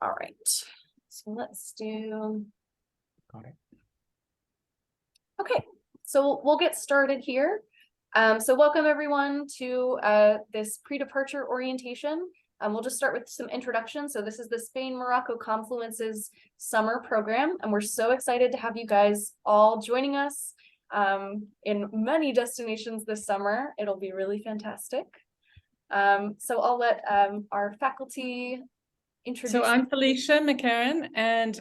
All right, so let's do. Got it. Okay, so we'll get started here. So welcome everyone to this pre-departure orientation. We'll just start with some introductions. So this is the Spain-Morocco Confluences summer program, and we're so excited to have you guys all joining us in many destinations this summer. It'll be really fantastic. So I'll let our faculty introduce. So I'm Felicia McCarran, and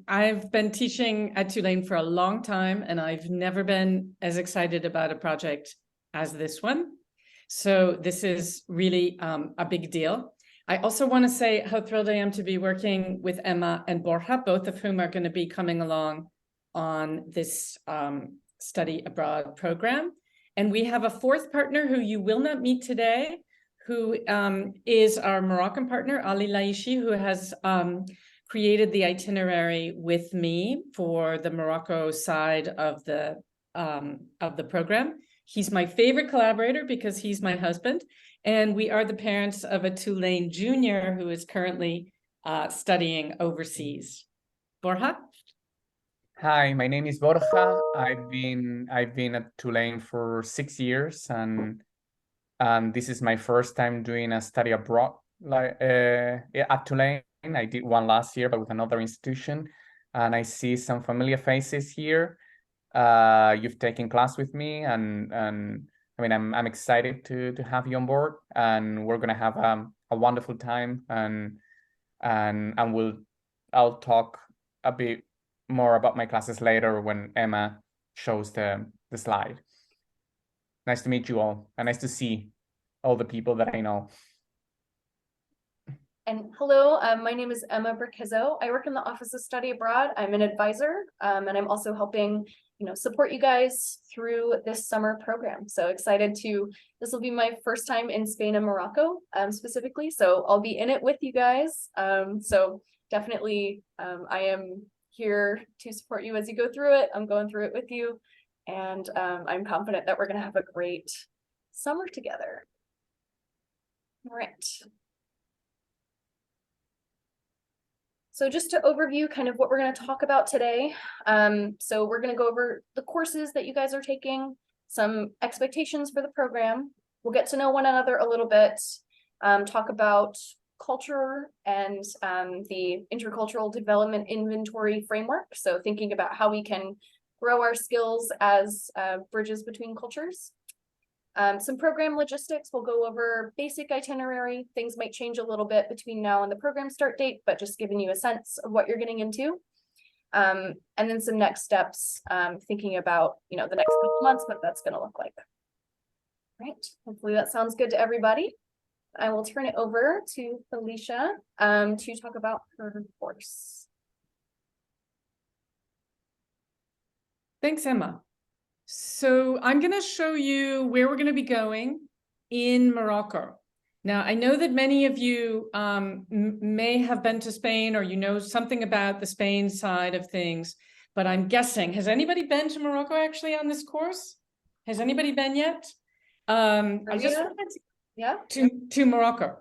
I've been teaching at Tulane for a long time, and I've never been as excited about a project as this one. So this is really a big deal. I also want to say how thrilled I am to be working with Emma and Borja, both of whom are going to be coming along on this study abroad program. And we have a fourth partner who you will not meet today, who is our Moroccan partner, Ali Laishi, who has created the itinerary with me for the Morocco side of the program. He's my favorite collaborator because he's my husband, and we are the parents of a Tulane junior who is currently studying overseas. Borja? Hi, my name is Borja. I've been at Tulane for 6 years, and this is my first time doing a study abroad at Tulane. I did one last year, but with another institution, and I see some familiar faces here. You've taken class with me, and I mean, I'm excited to have you on board, and we're gonna have a wonderful time, and I'll talk a bit more about my classes later when Emma shows the slide. Nice to meet you all, and nice to see all the people that I know. And hello, my name is Emma Burkizo. I work in the Office of Study Abroad. I'm an advisor, and I'm also helping, support you guys through this summer program. So excited this will be my first time in Spain and Morocco, specifically. So I'll be in it with you guys. So definitely, I am here to support you as you go through it. I'm going through it with you, and I'm confident that we're gonna have a great summer together. All right. So just to overview kind of what we're going to talk about today. So we're going to go over the courses that you guys are taking, some expectations for the program. We'll get to know one another a little bit, talk about culture and the intercultural development inventory framework. So thinking about how we can grow our skills as bridges between cultures. Some program logistics. We'll go over basic itinerary. Things might change a little bit between now and the program start date, but just giving you a sense of what you're getting into. And then some next steps, thinking about, the next couple months, what that's going to look like. Right. Hopefully that sounds good to everybody. I will turn it over to Felicia to talk about her course. Thanks, Emma. So I'm going to show you where we're going to be going in Morocco. Now, I know that many of you may have been to Spain, or something about the Spain side of things, but I'm guessing, has anybody been to Morocco actually on this course? Has anybody been yet? I just to Morocco.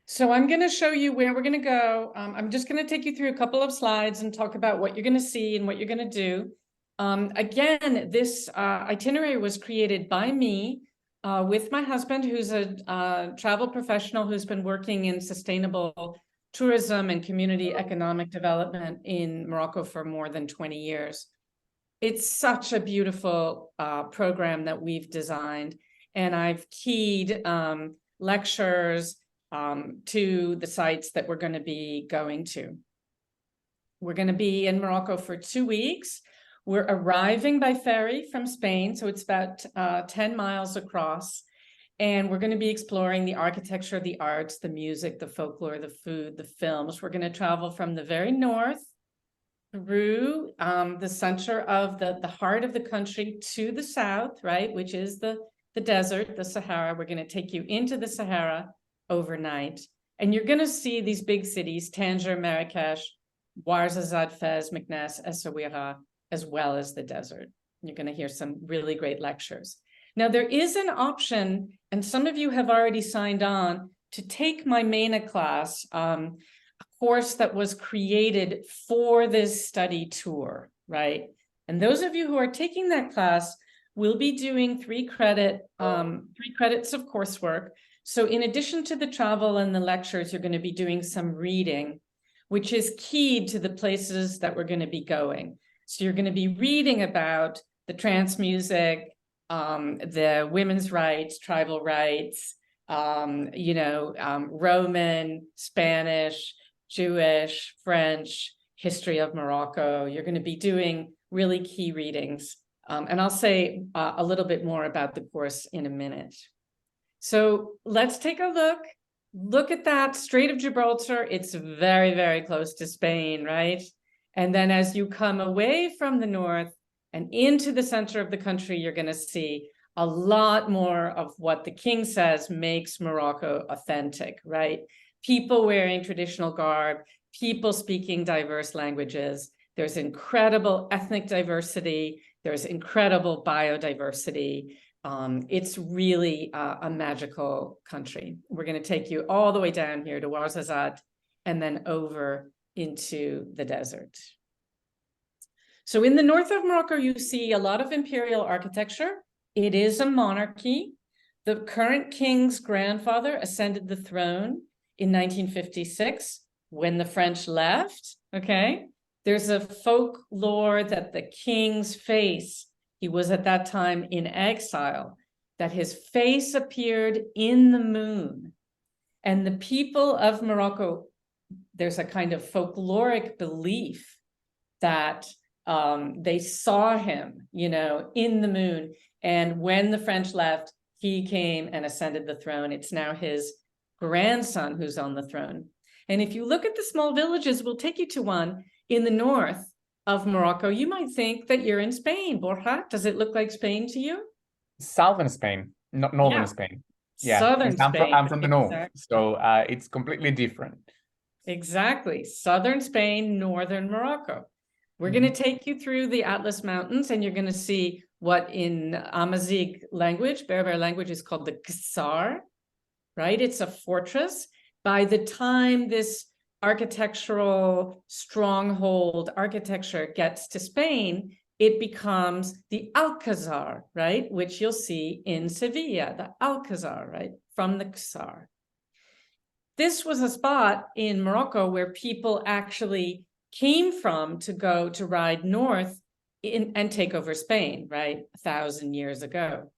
So I'm going to show you where we're going to go. I'm just going to take you through a couple of slides and talk about what you're going to see and what you're going to do. Again, this itinerary was created by me with my husband, who's a travel professional who's been working in sustainable tourism and community economic development in Morocco for more than 20 years. It's such a beautiful program that we've designed, and I've keyed lectures to the sites that we're going to be going to. We're going to be in Morocco for 2 weeks. We're arriving by ferry from Spain, so it's about 10 miles across, and we're going to be exploring the architecture, the arts, the music, the folklore, the food, the films. We're going to travel from the very north through the center of the heart of the country to the south, right, which is the desert, the Sahara. We're going to take you into the Sahara overnight, and you're going to see these big cities, Tangier, Marrakesh, Ouarzazate, Fez, Meknès, Essaouira, as well as the desert. You're going to hear some really great lectures. Now, there is an option, and some of you have already signed on, to take my MENA class, a course that was created for this study tour, right? And those of you who are taking that class will be doing 3 credits of coursework. So in addition to the travel and the lectures, you're going to be doing some reading, which is key to the places that we're going to be going. So you're going to be reading about the trance music, the women's rights, tribal rights, Roman, Spanish, Jewish, French, history of Morocco. You're going to be doing really key readings. And I'll say a little bit more about the course in a minute. So let's take a look. Look at that Strait of Gibraltar. It's very, very close to Spain, right? And then as you come away from the north and into the center of the country, you're going to see a lot more of what the king says makes Morocco authentic, right? People wearing traditional garb, people speaking diverse languages. There's incredible ethnic diversity. There's incredible biodiversity. It's really a magical country. We're going to take you all the way down here to Ouarzazate and then over into the desert. So in the north of Morocco, you see a lot of imperial architecture. It is a monarchy. The current king's grandfather ascended the throne in 1956 when the French left, okay? There's a folklore that the king's face, he was at that time in exile, that his face appeared in the moon. And the people of Morocco, there's a kind of folkloric belief that they saw him, in the moon. And when the French left, he came and ascended the throne. It's now his grandson who's on the throne. And if you look at the small villages, we'll take you to one in the north of Morocco. You might think that you're in Spain, Borja. Does it look like Spain to you? Southern Spain, not northern Spain. Yeah, Southern Spain. I'm from the north, Exactly. so it's completely different. Exactly. Southern Spain, northern Morocco. We're going to take you through the Atlas Mountains, and you're going to see what in Amazigh language, Berber language, is called the Qasar, right? It's a fortress. By the time this architectural stronghold architecture gets to Spain, it becomes the Alcazar, right? Which you'll see in Sevilla, the Alcazar, right? From the Qasar. This was a spot in Morocco where people actually came from to go to ride north and take over Spain, right? 1,000 years ago.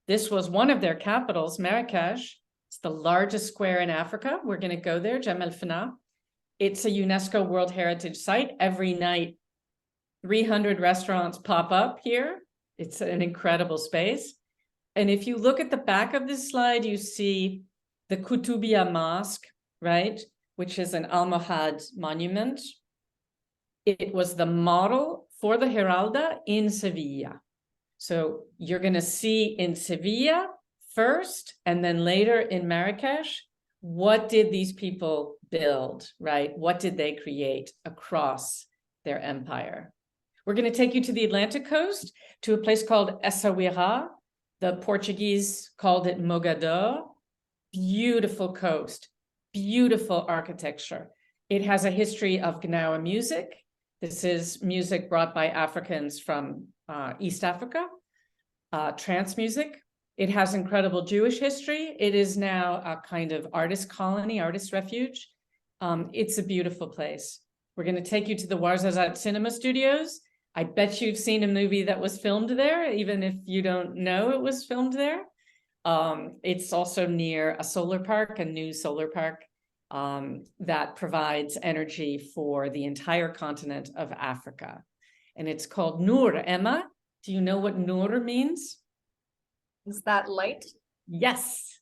This was one of their capitals, Marrakesh. It's the largest square in Africa. We're going to go there, Jem El Fna. It's a UNESCO World Heritage Site. Every night, 300 restaurants pop up here. It's an incredible space. And if you look at the back of this slide, you see the Koutoubia Mosque, right? Which is an Almohad monument. It was the model for the Giralda in Sevilla. So you're going to see in Sevilla first, and then later in Marrakesh, what did these people build, right? What did they create across their empire? We're going to take you to the Atlantic coast, to a place called Essaouira. The Portuguese called it Mogador. Beautiful coast, beautiful architecture. It has a history of Gnawa music. This is music brought by Africans from East Africa, trance music. It has incredible Jewish history. It is now a kind of artist colony, artist refuge. It's a beautiful place. We're going to take you to the Ouarzazate Cinema Studios. I bet you've seen a movie that was filmed there, even if you don't know it was filmed there. It's also near a solar park, a new solar park that provides energy for the entire continent of Africa. And it's called Noor. Emma, do you know what Noor means? Is that light? Yes.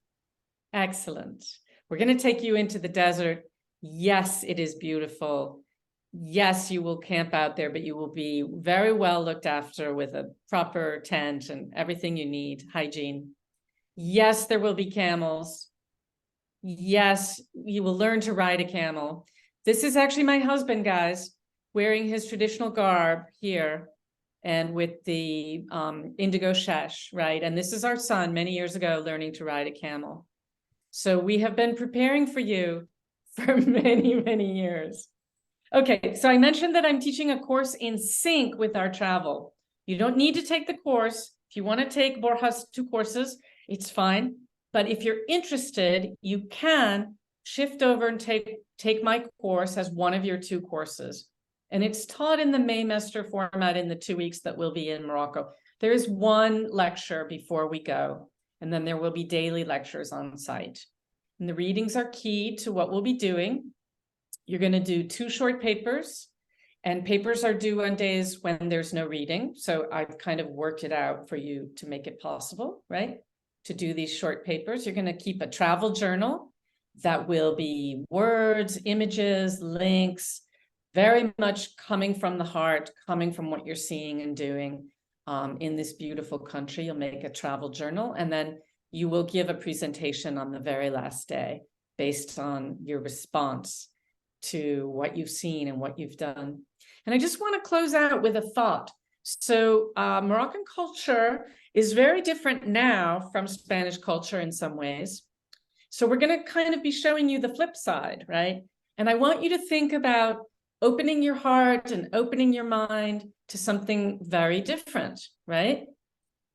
Excellent. We're going to take you into the desert. Yes, it is beautiful. Yes, you will camp out there, but you will be very well looked after with a proper tent and everything you need, hygiene. Yes, there will be camels. Yes, you will learn to ride a camel. This is actually my husband, guys, wearing his traditional garb here and with the indigo shesh, right? And this is our son many years ago learning to ride a camel. So we have been preparing for you for many, many years. Okay, so I mentioned that I'm teaching a course in sync with our travel. You don't need to take the course. If you want to take Borja's 2 courses, it's fine. But if you're interested, you can shift over and take my course as one of your 2 courses. And it's taught in the Maymester format in the 2 weeks that we'll be in Morocco. There is 1 lecture before we go, and then there will be daily lectures on site. And the readings are key to what we'll be doing. You're going to do 2 short papers, and papers are due on days when there's no reading. So I've kind of worked it out for you to make it possible, right? To do these short papers. You're going to keep a travel journal that will be words, images, links, very much coming from the heart, coming from what you're seeing and doing in this beautiful country. You'll make a travel journal, and then you will give a presentation on the very last day based on your response to what you've seen and what you've done. And I just want to close out with a thought. So Moroccan culture is very different now from Spanish culture in some ways. So we're going to kind of be showing you the flip side, right? And I want you to think about opening your heart and opening your mind to something very different, right?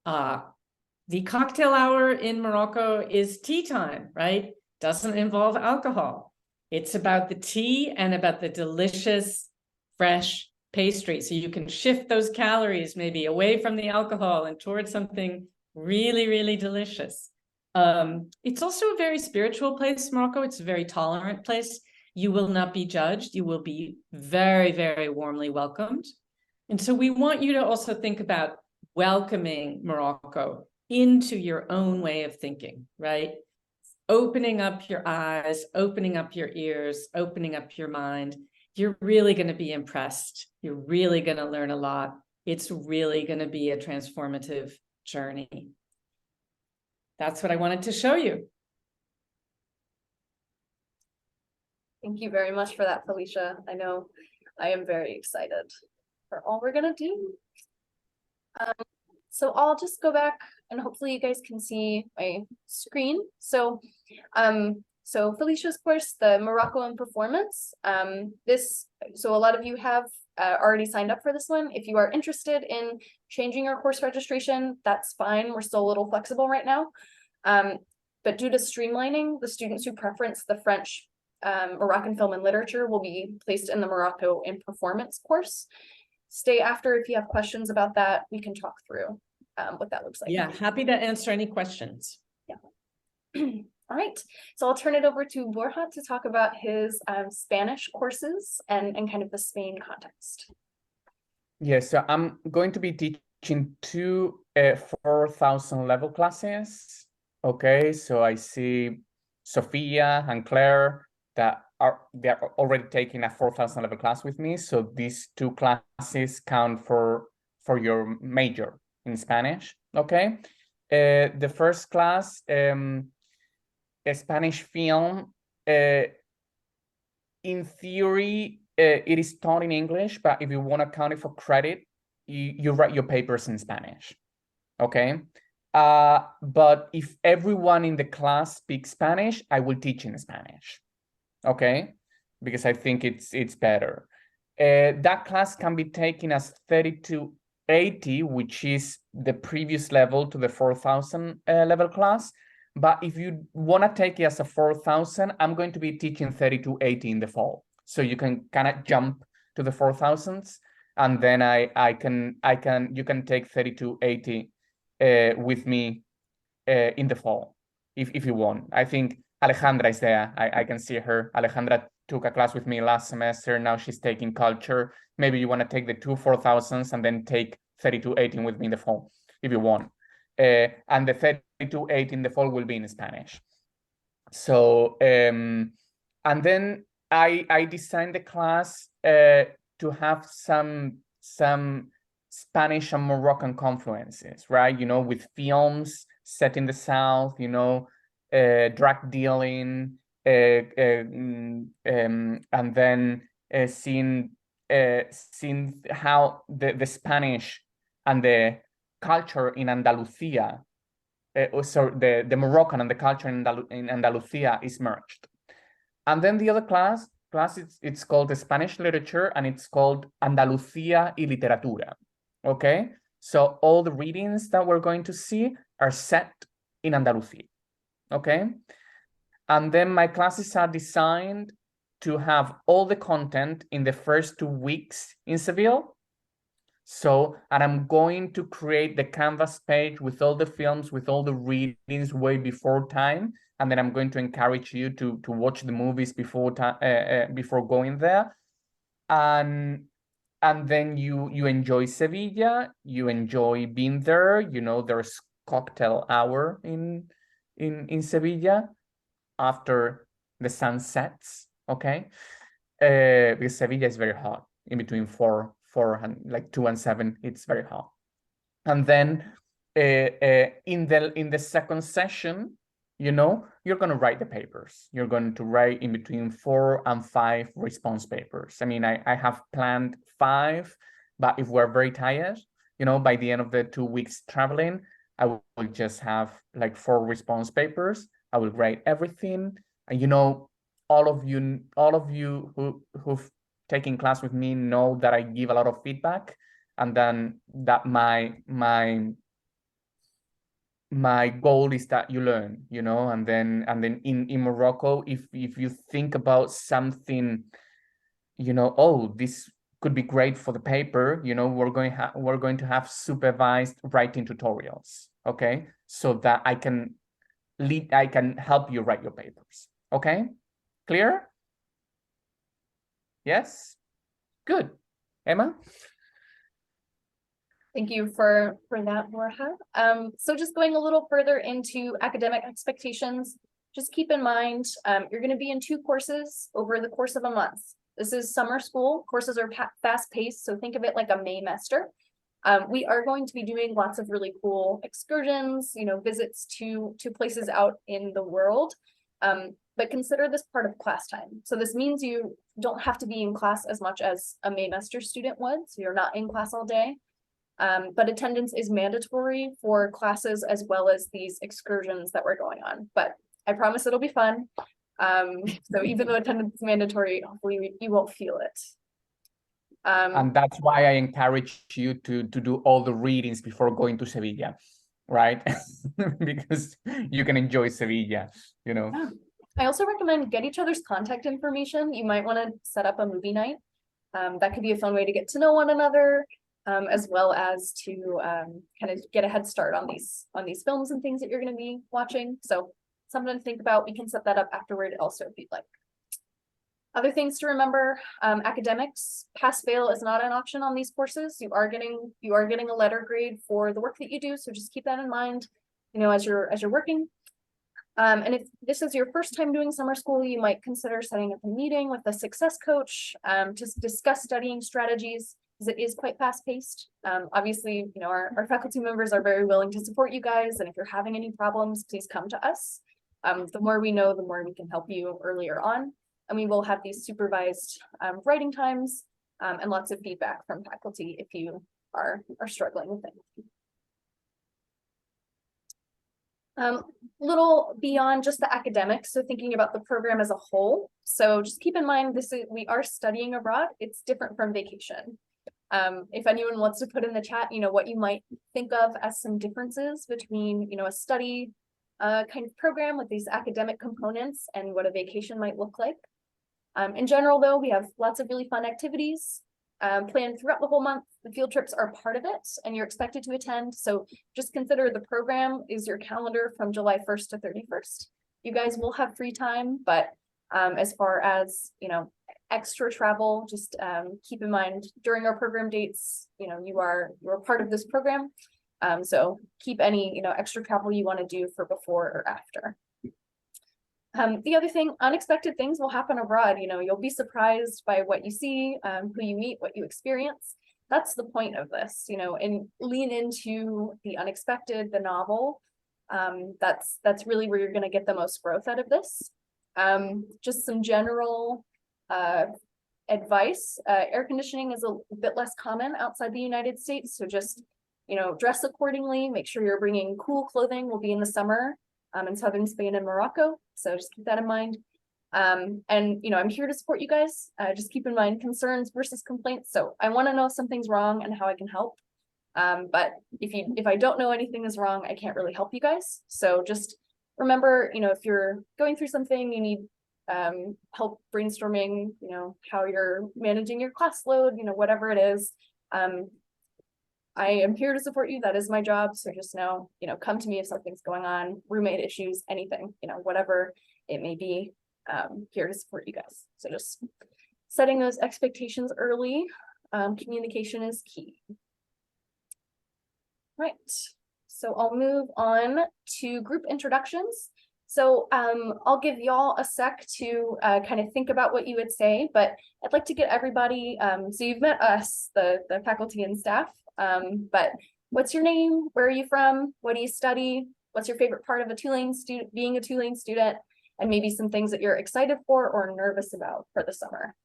The cocktail hour in Morocco is tea time, right? Doesn't involve alcohol. It's about the tea and about the delicious, fresh pastry. So you can shift those calories maybe away from the alcohol and towards something really, really delicious. It's also a very spiritual place, Morocco. It's a very tolerant place. You will not be judged. You will be very, very warmly welcomed. And so we want you to also think about welcoming Morocco into your own way of thinking, right? Opening up your eyes, opening up your ears, opening up your mind. You're really going to be impressed. You're really going to learn a lot. It's really going to be a transformative journey. That's what I wanted to show you. Thank you very much for that, Felicia. I know I am very excited for all we're gonna do. So I'll just go back and hopefully you guys can see my screen. So Felicia's course, the Morocco and Performance, so a lot of you have already signed up for this one. If you are interested in changing your course registration, that's fine. We're still a little flexible right now. But due to streamlining, the students who preference the French Moroccan film and literature will be placed in the Morocco and Performance course. Stay after if you have questions about that. We can talk through what that looks like. Yeah, happy to answer any questions. Yeah. All right, so I'll turn it over to Borja to talk about his Spanish courses and kind of the Spain context. Yes, so I'm going to be teaching 2 4,000 level classes. Okay, so I see Sophia and Claire that they're already taking a 4,000 level class with me. So these 2 classes count for your major in Spanish. Okay, the first class, a Spanish film. In theory, it is taught in English, but if you want to count it for credit, you write your papers in Spanish. Okay. But if everyone in the class speaks Spanish, I will teach in Spanish. Okay, because I think it's better. That class can be taken as 3280, which is the previous level to the 4,000 level class. But if you want to take it as a 4,000, I'm going to be teaching 3280 in the fall. So you can kind of jump to the 4,000s, and then you can take 3280 with me in the fall if you want. I think Alejandra is there. I can see her. Alejandra took a class with me last semester. Now she's taking culture. Maybe you want to take the 2 4,000s and then take 3280 with me in the fall if you want. And the 3280 in the fall will be in Spanish. So and then I designed the class to have some Spanish and Moroccan confluences, right? You know, with films set in the South, you know, drug dealing, and then seeing how the Spanish and the culture in Andalusia the Moroccan and the culture in Andalusia is merged. And then the other class it's called the Spanish literature, and it's called Andalucía y Literatura. Okay, so all the readings that we're going to see are set in Andalusia. Okay, and then my classes are designed to have all the content in the first 2 weeks in Seville. So, and I'm going to create the Canvas page with all the films, with all the readings way before time. And then I'm going to encourage you to watch the movies before going there. And then you enjoy Sevilla, you enjoy being there. You know, there's cocktail hour in Sevilla after the sun sets, okay? Because Sevilla is very hot, in between 4 and like 2 and 7, it's very hot. And then in the second session, you know, you're going to write the papers. You're going to write in between 4 and 5 response papers. I mean, I have planned 5, but if we're very tired, you know, by the end of the 2 weeks traveling, I will just have like 4 response papers. I will write everything. And, you know, all of you who've taken class with me know that I give a lot of feedback, and then that my goal is that you learn, you know. And then in Morocco, if you think about something, you know, oh, this could be great for the paper, you know, we're going to have supervised writing tutorials, okay, so that I can help you write your papers. Okay, clear? Yes, good. Emma? Thank you for that, Borja. So just going a little further into academic expectations, just keep in mind, you're going to be in 2 courses over the course of a month. This is summer school. Courses are fast paced, so think of it like a Maymester. We are going to be doing lots of really cool excursions, you know, visits to places out in the world. But consider this part of class time. So this means you don't have to be in class as much as a Maymester student would, so you're not in class all day. But attendance is mandatory for classes as well as these excursions that we're going on. But I promise it'll be fun. So even though attendance is mandatory, hopefully you won't feel it. And that's why I encourage you to do all the readings before going to Sevilla, right? Because you can enjoy Sevilla, you know. Yeah. I also recommend get each other's contact information. You might want to set up a movie night. That could be a fun way to get to know one another, as well as to kind of get a head start on these films and things that you're going to be watching. So something to think about. We can set that up afterward also if you'd like. Other things to remember, academics, pass-fail is not an option on these courses. You are getting a letter grade for the work that you do, so just keep that in mind, you know, as you're working. And if this is your first time doing summer school, you might consider setting up a meeting with a success coach to discuss studying strategies, because it is quite fast-paced. Obviously, you know, our faculty members are very willing to support you guys, and if you're having any problems, please come to us. The more we know, the more we can help you earlier on. And we will have these supervised writing times and lots of feedback from faculty if you are struggling with things. Little beyond just the academics, so thinking about the program as a whole. So just keep in mind, we are studying abroad. It's different from vacation. If anyone wants to put in the chat, you know, what you might think of as some differences between, you know, a study kind of program with these academic components and what a vacation might look like. In general, though, we have lots of really fun activities planned throughout the whole month. The field trips are part of it, and you're expected to attend. So just consider the program is your calendar from July 1st to 31st. You guys will have free time, but as far as, you know, extra travel, just keep in mind during our program dates, you know, you're part of this program. So keep any, you know, extra travel you want to do for before or after. The other thing, unexpected things will happen abroad. You know, you'll be surprised by what you see, who you meet, what you experience. That's the point of this, you know, and lean into the unexpected, the novel. That's really where you're going to get the most growth out of this. Just some general advice. Air conditioning is a bit less common outside the United States. So just, dress accordingly. Make sure you're bringing cool clothing. We'll be in the summer in southern Spain and Morocco. So just keep that in mind. And I'm here to support you guys. Just keep in mind concerns versus complaints. So I want to know if something's wrong and how I can help. But if I don't know anything is wrong, I can't really help you guys. So just remember, if you're going through something, you need help brainstorming, how you're managing your class load, whatever it is. I am here to support you. That is my job. So just know, come to me if something's going on, roommate issues, anything, whatever it may be. Here to support you guys. So just setting those expectations early. Communication is key. Right. So I'll move on to group introductions. So I'll give y'all a sec to kind of think about what you would say, but I'd like to get everybody, so you've met us, the faculty and staff, but what's your name? Where are you from? What do you study? What's your favorite part of being a Tulane student? And maybe some things that you're excited for or nervous about for the summer.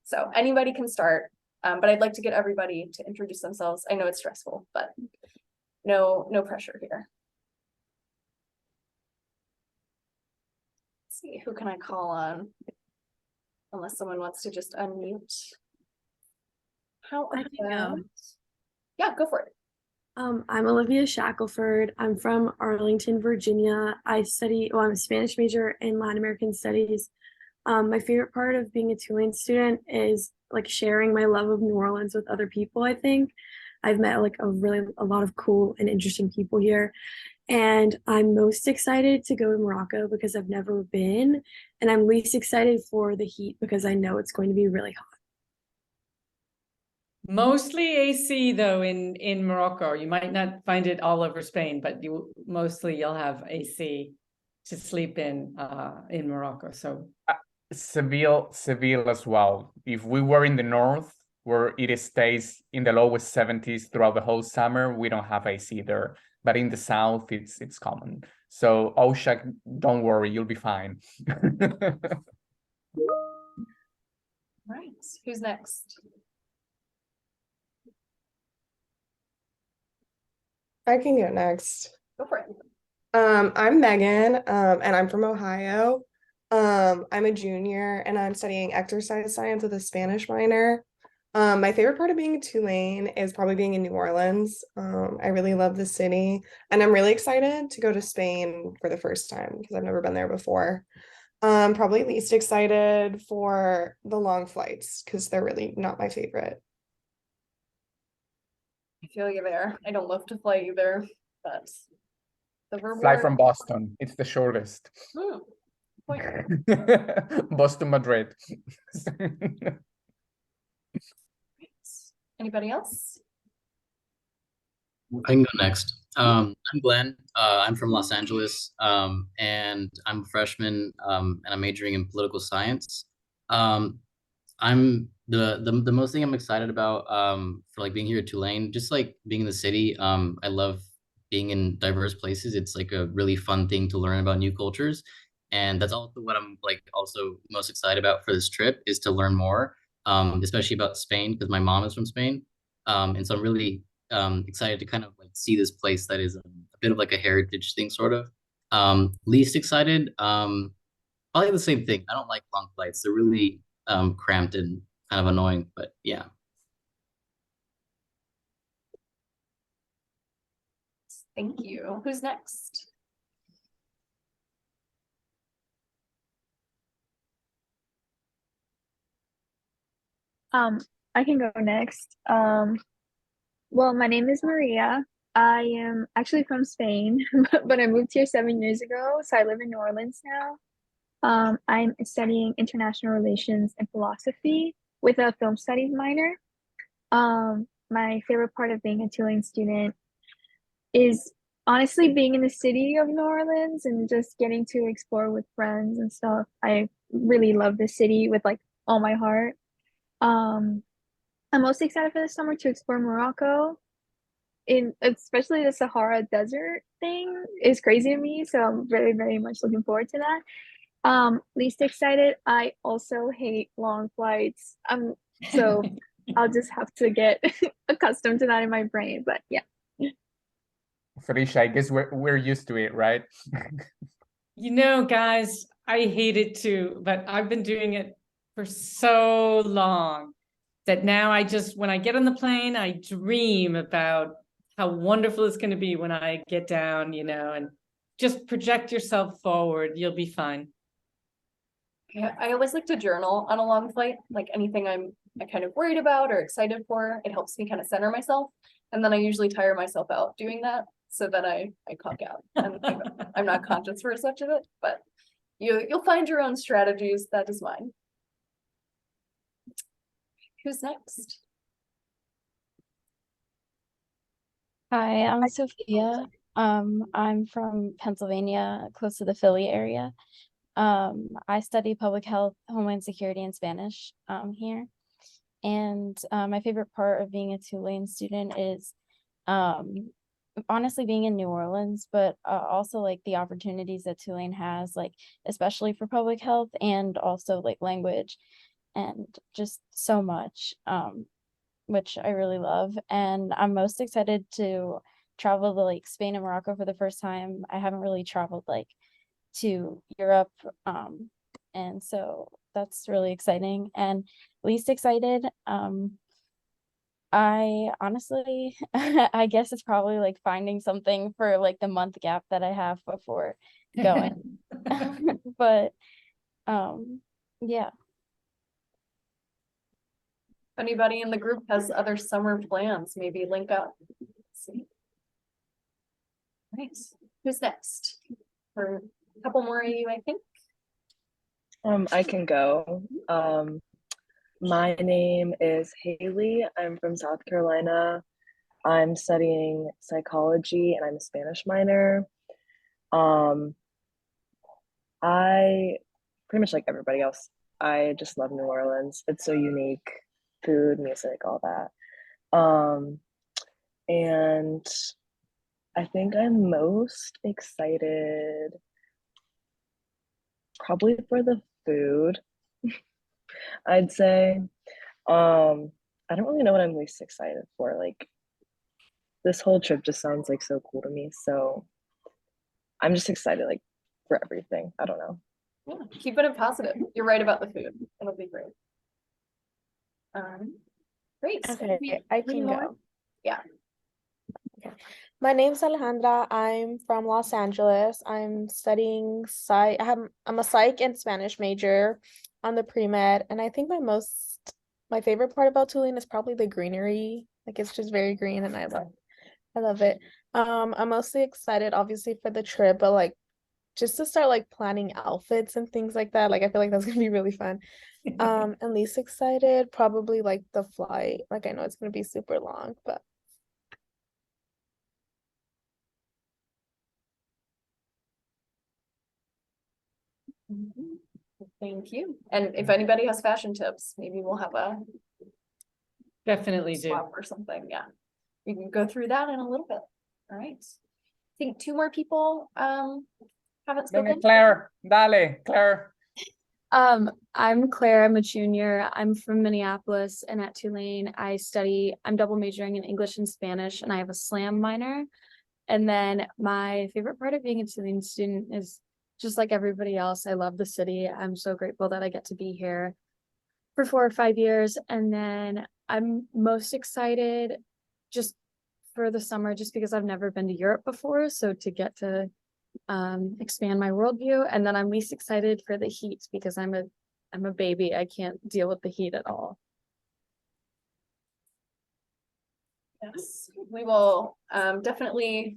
So anybody can start, but I'd like to get everybody to introduce themselves. I know it's stressful, but no pressure here. Let's see, who can I call on? Unless someone wants to just unmute. How about? Yeah, go for it. I'm Olivia Shackelford. I'm from Arlington, Virginia. I'm a Spanish major in Latin American studies. My favorite part of being a Tulane student is like sharing my love of New Orleans with other people. I think I've met like a lot of cool and interesting people here. And I'm most excited to go to Morocco because I've never been, and I'm least excited for the heat because I know it's going to be really hot. Mostly AC though in Morocco. You might not find it all over Spain, but you'll have AC to sleep in Morocco. So Seville as well. If we were in the north where it stays in the lowest 70s throughout the whole summer, we don't have AC there. But in the south, it's common. So Oshak, don't worry, you'll be fine. Right. Who's next? I can go next. Go for it. I'm Megan, and I'm from Ohio. I'm a junior and I'm studying exercise science with a Spanish minor. My favorite part of being in Tulane is probably being in New Orleans. I really love the city, and I'm really excited to go to Spain for the first time because I've never been there before. Probably least excited for the long flights because they're really not my favorite. I feel you there. I don't love to fly either, but the reward. Fly from Boston. It's the shortest. Point. Boston, Madrid. Anybody else? I can go next. I'm Glenn. I'm from Los Angeles, and I'm a freshman, and I'm majoring in political science. I'm the most thing I'm excited about for like being here at Tulane, just like being in the city. I love being in diverse places. It's like a really fun thing to learn about new cultures, and that's also what I'm like also most excited about for this trip is to learn more, especially about Spain because my mom is from Spain, and so I'm really excited to kind of like see this place that is a bit of like a heritage thing, sort of. Least excited, probably the same thing. I don't like long flights. They're really cramped and kind of annoying, but yeah. Thank you. Who's next? I can go next. Well, my name is Maria. I am actually from Spain, but I moved here 7 years ago, so I live in New Orleans now. I'm studying international relations and philosophy with a film studies minor. My favorite part of being a Tulane student is honestly being in the city of New Orleans and just getting to explore with friends and stuff. I really love the city with like all my heart. I'm most excited for the summer to explore Morocco. Especially the Sahara Desert thing is crazy to me, so I'm very, very much looking forward to that. Least excited, I also hate long flights. So I'll just have to get accustomed to that in my brain, but yeah. Felicia, I guess we're used to it, right? You know, guys, I hate it too, but I've been doing it for so long that now when I get on the plane, I dream about how wonderful it's going to be when I get down, and just project yourself forward. You'll be fine. Yeah, I always like to journal on a long flight, like anything I'm kind of worried about or excited for. It helps me kind of center myself. And then I usually tire myself out doing that. So then I conk out. And I'm not conscious for as much of it, but you'll find your own strategies. That is mine. Who's next? Hi, I'm Sophia. I'm from Pennsylvania, close to the Philly area. I study public health, homeland security, and Spanish here. And my favorite part of being a Tulane student is honestly being in New Orleans, but also like the opportunities that Tulane has, like especially for public health and also like language and just so much, which I really love. And I'm most excited to travel to like Spain and Morocco for the first time. I haven't really traveled like to Europe. And so that's really exciting. And least excited, I honestly, I guess it's probably like finding something for like the month gap that I have before going. But yeah. If anybody in the group has other summer plans, maybe link up. Let's see. Nice. Who's next? For a couple more of you, I think. I can go. My name is Haley. I'm from South Carolina. I'm studying psychology and I'm a Spanish minor. I pretty much like everybody else. I just love New Orleans. It's so unique, food, music, all that. And I think I'm most excited probably for the food, I'd say. I don't really know what I'm least excited for. Like, this whole trip just sounds like so cool to me. So I'm just excited like for everything. I don't know. Yeah, keep it positive. You're right about the food. It'll be great. Great. Okay, I Three can more? go. Yeah. Okay. My name's Alejandra. I'm from Los Angeles. I'm studying psych. I'm a psych and Spanish major on the pre-med, and I think my favorite part about Tulane is probably the greenery. Like it's just very green, and I love it. I'm mostly excited, obviously, for the trip, but like just to start like planning outfits and things like that. Like I feel like that's gonna be really fun. And least excited, probably like the flight. Like I know it's gonna be super long, but Thank you. And if anybody has fashion tips, maybe we'll have a Definitely do. swap or something. Yeah. We can go through that in a little bit. All right. I think two more people haven't spoken. Claire, dale, Claire. I'm Claire. I'm a junior. I'm from Minneapolis, and at Tulane, I'm double majoring in English and Spanish, and I have a SLAM minor. And then my favorite part of being a Tulane student is just like everybody else, I love the city. I'm so grateful that I get to be here for 4 or 5 years. And then I'm most excited just for the summer, just because I've never been to Europe before. So to get to expand my worldview. And then I'm least excited for the heat because I'm a baby. I can't deal with the heat at all. Yes, we will definitely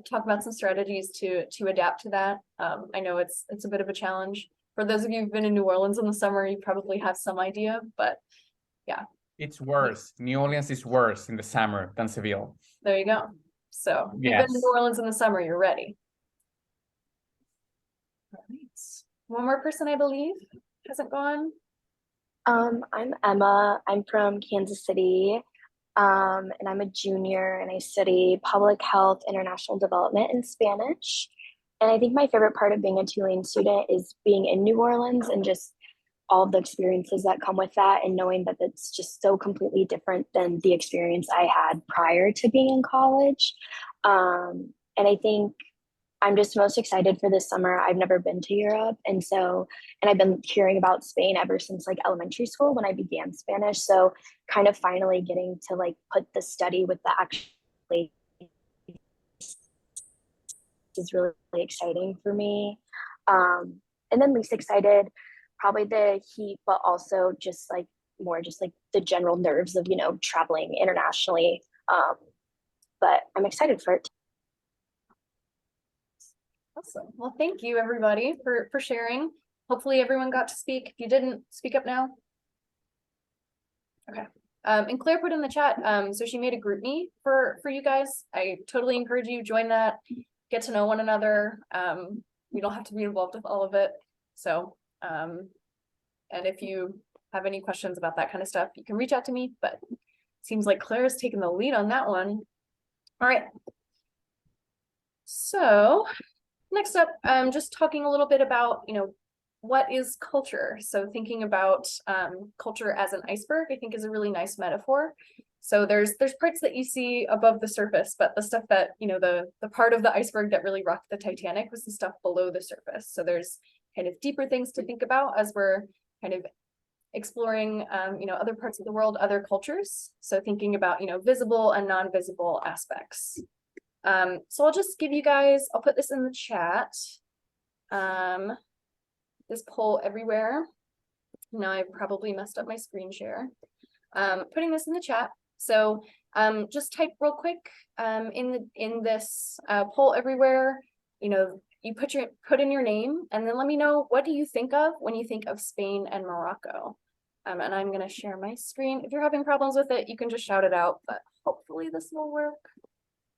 talk about some strategies to adapt to that. I know it's a bit of a challenge. For those of you who've been in New Orleans in the summer, you probably have some idea, but yeah. It's worse. New Orleans is worse in the summer than Seville. There you go. So if you've Yes. been in New Orleans in the summer, you're ready. All right. One more person, I believe, hasn't gone. I'm Emma. I'm from Kansas City. And I'm a junior and I study public health, international development, and Spanish. And I think my favorite part of being a Tulane student is being in New Orleans and just all the experiences that come with that, and knowing that it's just so completely different than the experience I had prior to being in college. And I think I'm just most excited for this summer. I've never been to Europe. And I've been hearing about Spain ever since like elementary school when I began Spanish. So kind of finally getting to like put the study with the actual is really, really exciting for me. And then least excited, probably the heat, but also just like more just like the general nerves of, traveling internationally. But I'm excited for it. Awesome. Well, thank you everybody for sharing. Hopefully everyone got to speak. If you didn't, speak up now. Okay. And Claire put in the chat, so she made a group me for you guys. I totally encourage you, join that, get to know one another. We don't have to be involved with all of it. So, and if you have any questions about that kind of stuff, you can reach out to me, but it seems like Claire's taking the lead on that one. All right. So next up, just talking a little bit about, what is culture? So thinking about culture as an iceberg, I think is a really nice metaphor. So there's parts that you see above the surface, but the stuff that, the part of the iceberg that really rocked the Titanic was the stuff below the surface. So there's kind of deeper things to think about as we're kind of exploring, other parts of the world, other cultures. So thinking about, visible and non-visible aspects. So I'll just give you guys, I'll put this in the chat. This poll everywhere. Now I've probably messed up my screen share. Putting this in the chat. So just type real quick in this poll everywhere, you put in your name, and then let me know, what do you think of when you think of Spain and Morocco? And I'm gonna share my screen. If you're having problems with it, you can just shout it out, but hopefully this will work.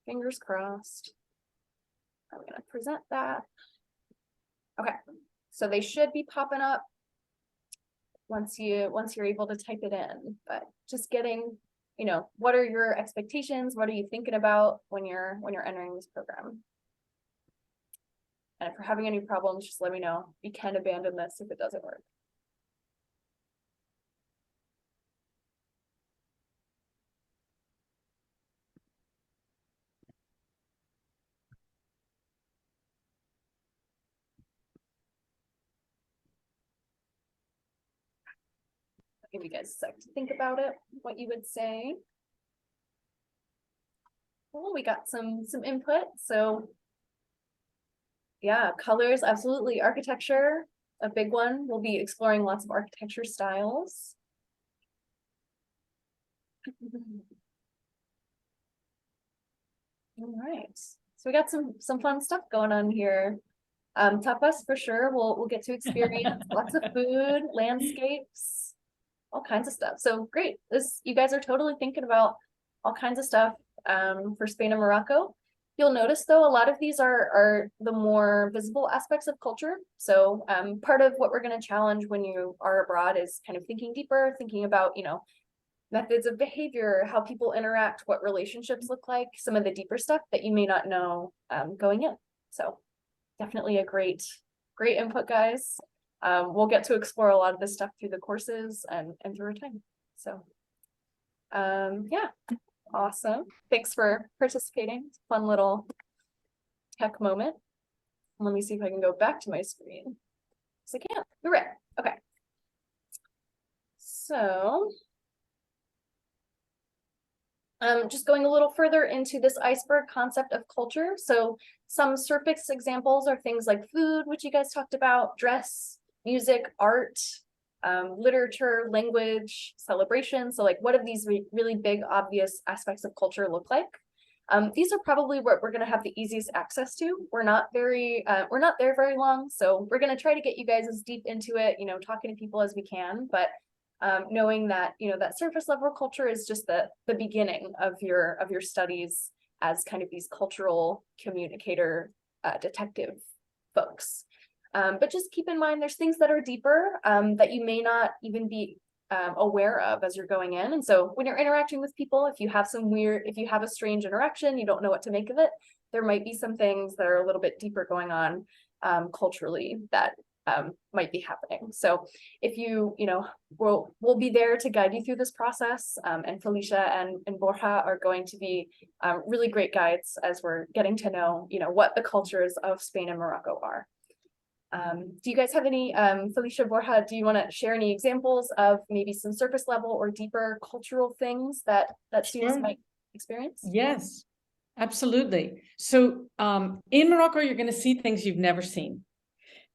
Fingers crossed. I'm gonna present that. Okay, so they should be popping up once you're able to type it in, but just getting, what are your expectations? What are you thinking about when you're entering this program? And if you're having any problems, just let me know. You can abandon this if it doesn't work. I'll give you guys a sec to think about it, what you would say. Well, we got some input. So yeah, colors, absolutely. Architecture, a big one. We'll be exploring lots of architecture styles. All right, so we got some fun stuff going on here. Tapas for sure. We'll get to experience lots of food, landscapes, all kinds of stuff. So great. You guys are totally thinking about all kinds of stuff for Spain and Morocco. You'll notice though, a lot of these are the more visible aspects of culture. So part of what we're going to challenge when you are abroad is kind of thinking deeper, thinking about, methods of behavior, how people interact, what relationships look like, some of the deeper stuff that you may not know going in. So definitely a great input, guys. We'll get to explore a lot of this stuff through the courses and through our time. So yeah, awesome. Thanks for participating. It's a fun little tech moment. Let me see if I can go back to my screen. Yes, I can. Hooray. Okay. So just going a little further into this iceberg concept of culture. So some surface examples are things like food, which you guys talked about, dress, music, art, literature, language, celebration. So like, what do these really big, obvious aspects of culture look like? These are probably what we're going to have the easiest access to. We're not there very long, so we're going to try to get you guys as deep into it, talking to people as we can, but knowing that that surface level culture is just the beginning of your studies as kind of these cultural communicator detective folks. But just keep in mind there's things that are deeper that you may not even be aware of as you're going in. And so when you're interacting with people, if you have a strange interaction, you don't know what to make of it, there might be some things that are a little bit deeper going on culturally that might be happening. So if we'll be there to guide you through this process. And Felicia and Borja are going to be really great guides as we're getting to know, what the cultures of Spain and Morocco are. Do you guys have any, Felicia, Borja, do you want to share any examples of maybe some surface level or deeper cultural things that students Sure. might experience? Yes, absolutely. So in Morocco, you're going to see things you've never seen.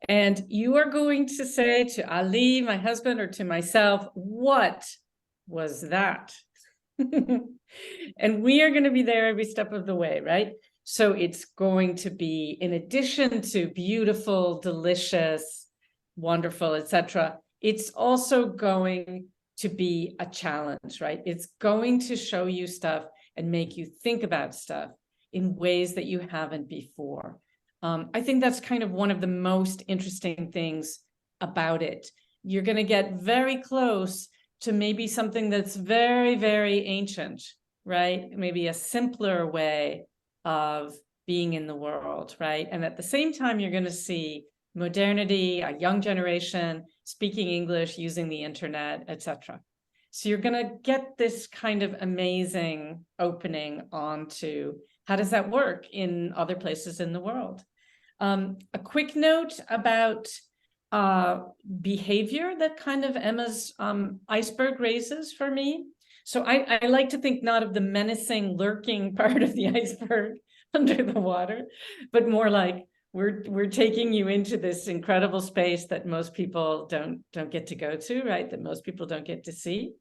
And you are going to say to Ali, my husband, or to myself, what was that? And we are going to be there every step of the way, right? So it's going to be, in addition to beautiful, delicious, wonderful, etc., it's also going to be a challenge, right? It's going to show you stuff and make you think about stuff in ways that you haven't before. I think that's kind of one of the most interesting things about it. You're going to get very close to maybe something that's very, very ancient, right? Maybe a simpler way of being in the world, right? And at the same time, you're going to see modernity, a young generation speaking English, using the internet, etc. So you're going to get this kind of amazing opening onto how does that work in other places in the world. A quick note about behavior that kind of Emma's iceberg raises for me. So I like to think not of the menacing, lurking part of the iceberg under the water, but more like we're taking you into this incredible space that most people don't get to go to, right? That most people don't get to see.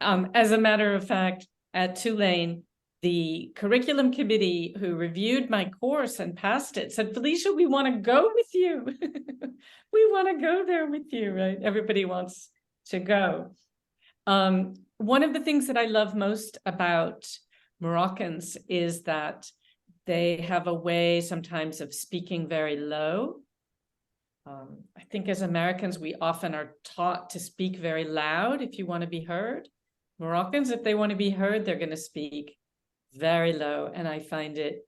As a matter of fact, at Tulane, the curriculum committee who reviewed my course and passed it said, Felicia, we want to go with you. We want to go there with you, right? Everybody wants to go. One of the things that I love most about Moroccans is that they have a way sometimes of speaking very low. I think as Americans, we often are taught to speak very loud if you want to be heard. Moroccans, if they want to be heard, they're going to speak very low, and I find it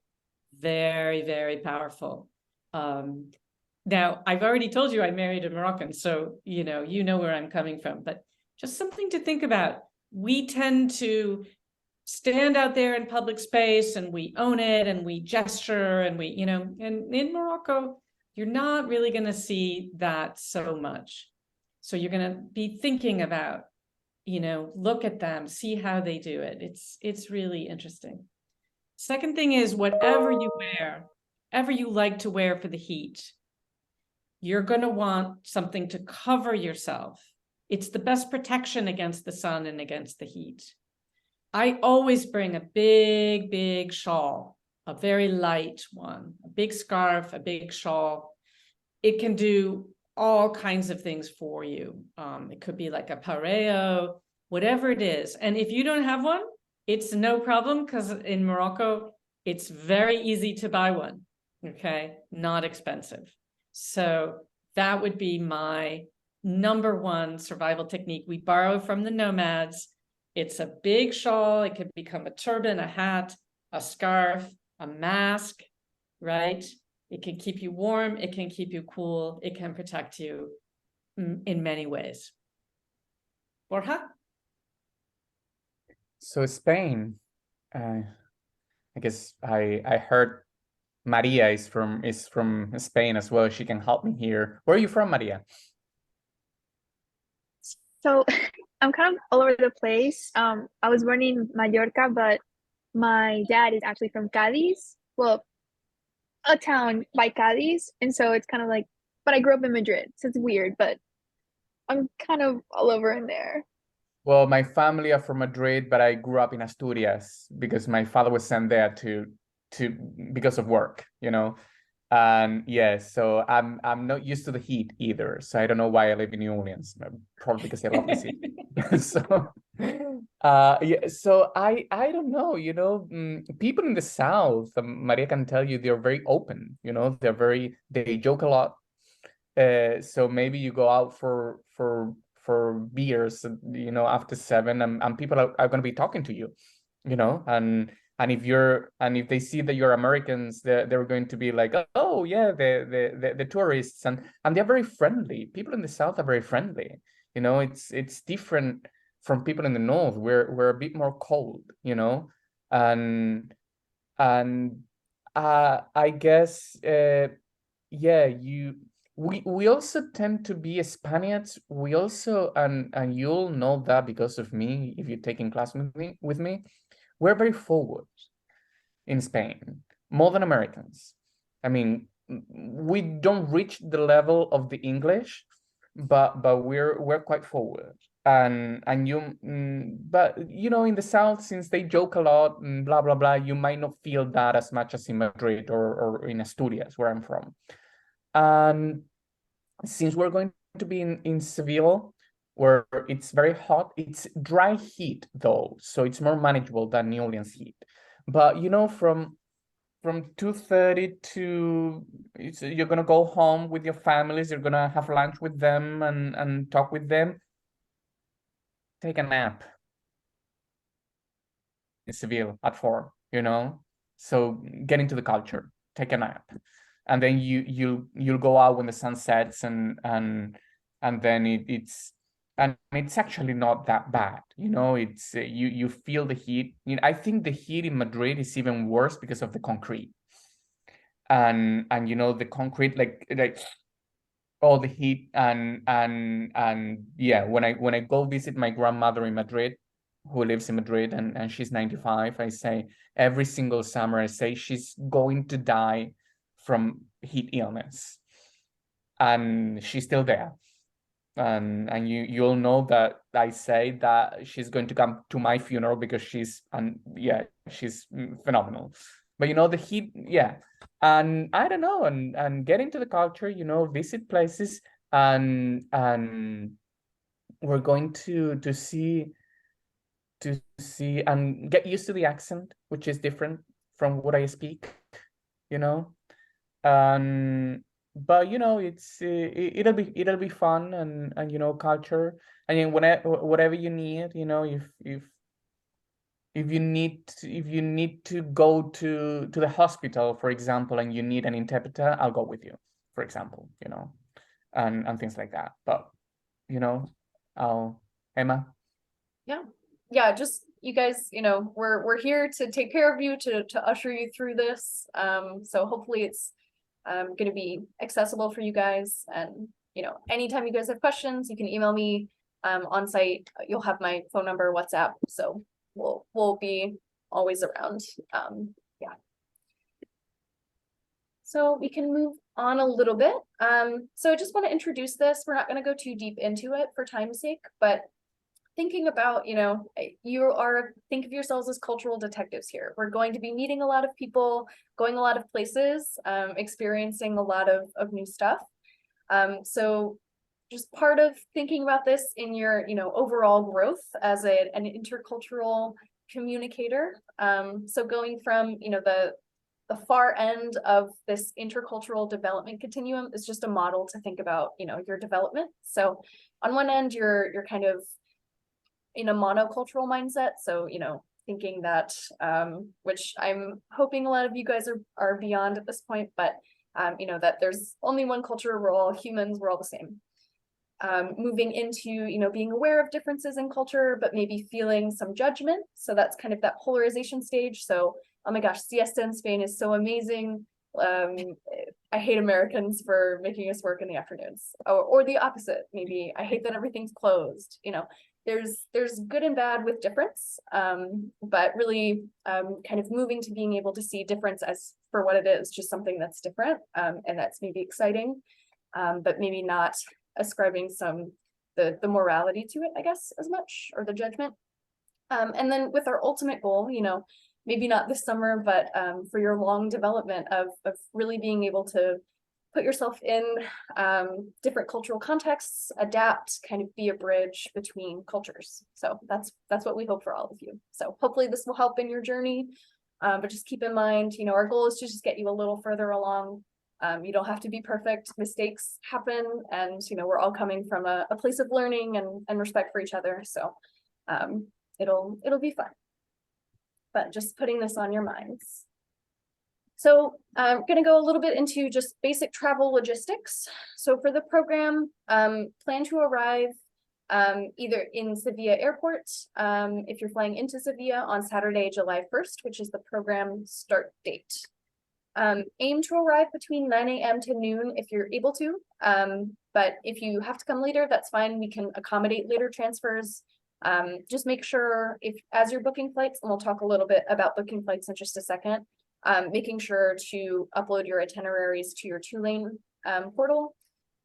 very, very powerful. Now, I've already told you I married a Moroccan, so you know where I'm coming from, but just something to think about. We tend to stand out there in public space and we own it and we gesture and and in Morocco, you're not really going to see that so much. So you're going to be thinking about, look at them, see how they do it. It's really interesting. Second thing is whatever you wear, ever you like to wear for the heat, you're going to want something to cover yourself. It's the best protection against the sun and against the heat. I always bring a big, big shawl, a very light one, a big scarf, a big shawl. It can do all kinds of things for you. It could be like a pareo, whatever it is. And if you don't have one, it's no problem, because in Morocco, it's very easy to buy one, okay? Not expensive. So that would be my #1 survival technique. We borrow from the nomads. It's a big shawl. It could become a turban, a hat, a scarf, a mask, right? It can keep you warm. It can keep you cool. It can protect you in many ways. Borja? So Spain, I guess I heard Maria is from Spain as well. She can help me here. Where are you from, Maria? So I'm kind of all over the place. I was born in Mallorca, but my dad is actually from Cadiz. Well, a town by Cadiz. And so it's kind of like, but I grew up in Madrid. So it's weird, but I'm kind of all over in there. Well, my family are from Madrid, but I grew up in Asturias because my father was sent there because of work, And yes, so I'm not used to the heat either. So I don't know why I live in New Orleans. Probably because I love the city. So yeah, so I don't know, people in the South, Maria can tell you, they're very open, they joke a lot. So maybe you go out for beers, after 7, and people are going to be talking to you, and And if they see that you're Americans, they're going to be like, oh yeah, the tourists, and they're very friendly. People in the South are very friendly. You know, it's different from people in the North. We're a bit more cold, you know, and I guess yeah, we also tend to be Spaniards. We also and you'll know that because of me if you're taking class with me, we're very forward in Spain, more than Americans. I mean, we don't reach the level of the English, but we're quite forward. And you but you know, in the South, since they joke a lot and blah blah blah, you might not feel that as much as in Madrid or in Asturias, where I'm from. And since we're going to be in Seville, where it's very hot, it's dry heat though, so it's more manageable than New Orleans heat. But you know, from 2:30 to you're gonna go home with your families, you're gonna have lunch with them and talk with them. Take a nap in Seville at 4, you know? So get into the culture, take a nap. And then you'll go out when the sun sets and then it's actually not that bad, you know. It's you feel the heat. You know, I think the heat in Madrid is even worse because of the concrete, and you know, the concrete like all the heat and yeah. When I go visit my grandmother in Madrid, who lives in Madrid, and she's 95, I say every single summer, I say she's going to die from heat illness, and she's still there. And you'll know that I say that she's going to come to my funeral because she's phenomenal. But you know, the heat, yeah. And I don't know, and get into the culture, you know, visit places, and we're going to see and get used to the accent, which is different from what I speak, you know. But you know, it'll be fun, and you know, culture. I mean, whatever you need, you know, if you need to go to the hospital, for example, and you need an interpreter, I'll go with you, for example, you know, and things like that. But you know, Emma. Yeah, just you guys, you know, we're here to take care of you, to usher you through this. So hopefully it's going to be accessible for you guys. And you know, anytime you guys have questions, you can email me on site. You'll have my phone number, WhatsApp, so we'll be always around. Yeah. So we can move on a little bit. So I just want to introduce this. We're not going to go too deep into it for time's sake, but thinking about, you know, think of yourselves as cultural detectives here. We're going to be meeting a lot of people, going a lot of places, experiencing a lot of new stuff. So just part of thinking about this in your, you know, overall growth as an intercultural communicator. So going from, you know, the far end of this intercultural development continuum is just a model to think about, you know, your development. So on one end, you're kind of in a monocultural mindset. So, you know, thinking that, which I'm hoping a lot of you guys are beyond at this point, but, you know, that there's only one culture, we're all humans, we're all the same. Moving into, you know, being aware of differences in culture, but maybe feeling some judgment. So that's kind of that polarization stage. So, oh my gosh, siesta in Spain is so amazing. I hate Americans for making us work in the afternoons, or the opposite. Maybe I hate that everything's closed. You know, there's good and bad with difference, but really kind of moving to being able to see difference as for what it is, just something that's different, and that's maybe exciting, but maybe not ascribing the morality to it, I guess, as much, or the judgment. And then with our ultimate goal, you know, maybe not this summer, but for your long development of really being able to put yourself in different cultural contexts, adapt, kind of be a bridge between cultures. So that's what we hope for all of you. So hopefully this will help in your journey, but just keep in mind, you know, our goal is to just get you a little further along. You don't have to be perfect. Mistakes happen, and you know, we're all coming from a place of learning and respect for each other. So it'll be fun. but just putting this on your minds. So I'm going to go a little bit into just basic travel logistics. So for the program, plan to arrive either in Sevilla Airport, if you're flying into Sevilla on Saturday, July 1st, which is the program start date. Aim to arrive between 9 a.m. to noon if you're able to, but if you have to come later, that's fine. We can accommodate later transfers. Just make sure as you're booking flights, and we'll talk a little bit about booking flights in just a second, making sure to upload your itineraries to your Tulane portal.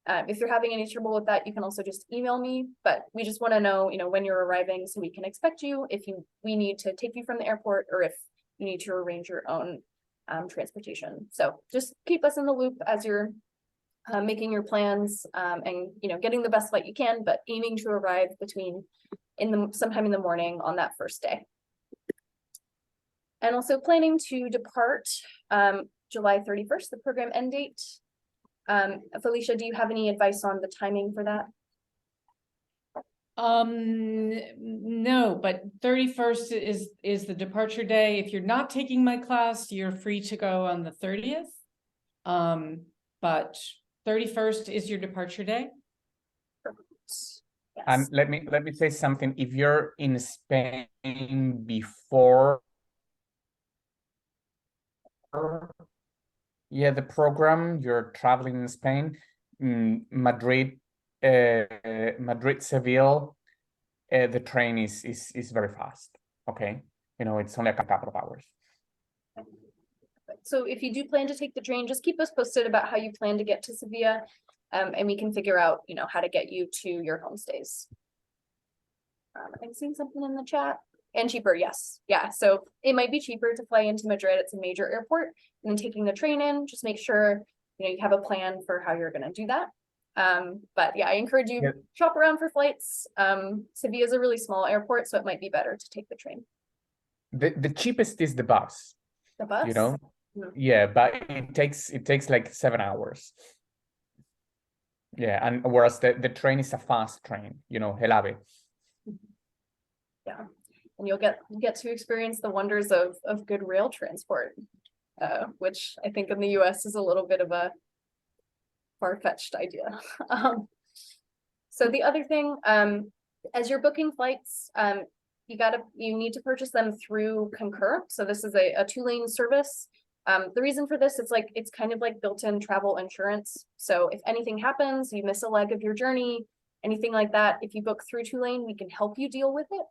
If you're having any trouble with that, you can also just email me, but we just want to know, when you're arriving so we can expect you, if we need to take you from the airport, or if you need to arrange your own transportation. So just keep us in the loop as you're making your plans, and getting the best flight you can, but aiming to arrive sometime in the morning on that first day. And also planning to depart July 31st, the program end date. Felicia, do you have any advice on the timing for that? No, but 31st is the departure day. If you're not taking my class, you're free to go on the 30th. But 31st is your departure day. Yes. And let me say something. If you're in Spain before the program, you're traveling in Spain, Madrid, Seville, the train is very fast. Okay, it's only a couple of hours. So if you do plan to take the train, just keep us posted about how you plan to get to Sevilla, and we can figure out, how to get you to your homestays. I'm seeing something in the chat. And cheaper, yes. Yeah, so it might be cheaper to fly into Madrid. It's a major airport, and then taking the train in, just make sure, you have a plan for how you're going to do that. But yeah, I encourage you shop around for flights. Sevilla is a really small airport, so it might be better to take the train. The cheapest is the bus. The bus? Yeah, but it takes like 7 hours. Yeah, and whereas the train is a fast train, El Ave. Yeah, and you'll get to experience the wonders of good rail transport, which I think in the US is a little bit of a far-fetched idea. So the other thing, as you're booking flights, you need to purchase them through Concur. So this is a Tulane service. The reason for this, it's kind of like built-in travel insurance. So if anything happens, you miss a leg of your journey, anything like that, if you book through Tulane, we can help you deal with it.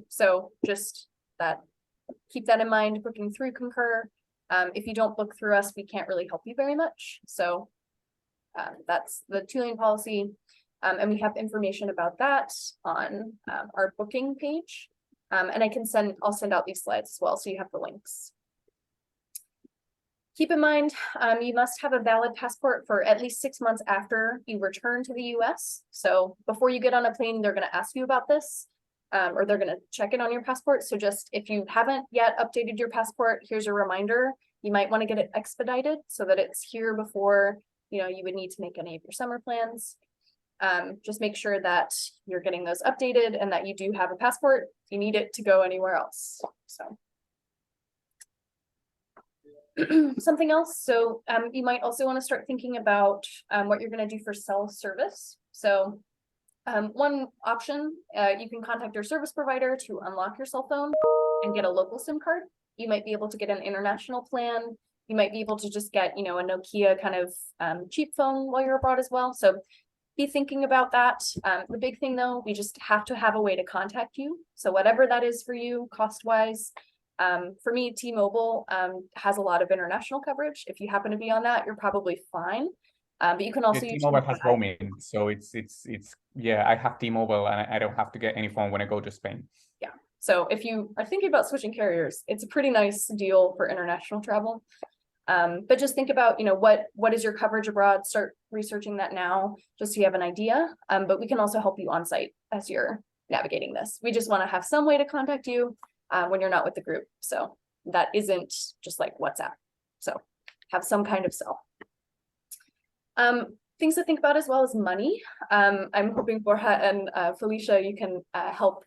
So just keep that in mind, booking through Concur. If you don't book through us, we can't really help you very much. So that's the Tulane policy. And we have information about that on our booking page. And I'll send out these slides as well, so you have the links. Keep in mind, you must have a valid passport for at least 6 months after you return to the US. So before you get on a plane, they're going to ask you about this, or they're going to check in on your passport. So just if you haven't yet updated your passport, here's a reminder. You might want to get it expedited so that it's here before you would need to make any of your summer plans. Just make sure that you're getting those updated and that you do have a passport if you need it to go anywhere else. So. Something else, so you might also want to start thinking about what you're going to do for cell service. So one option, you can contact your service provider to unlock your cell phone and get a local SIM card. You might be able to get an international plan. You might be able to just get, a Nokia kind of cheap phone while you're abroad as well. So be thinking about that. The big thing though, we just have to have a way to contact you. So whatever that is for you, cost-wise. For me, T-Mobile has a lot of international coverage. If you happen to be on that, you're probably fine. But you can also use T-Mobile has roaming, so it's I have T-Mobile and I don't have to get any phone when I go to Spain. Yeah. So if you are thinking about switching carriers, it's a pretty nice deal for international travel. But just think about, what is your coverage abroad? Start researching that now, just so you have an idea. But we can also help you on site as you're navigating this. We just want to have some way to contact you when you're not with the group. So that isn't just like WhatsApp. So have some kind of cell. Things to think about as well as money. I'm hoping Borja and Felicia, you can help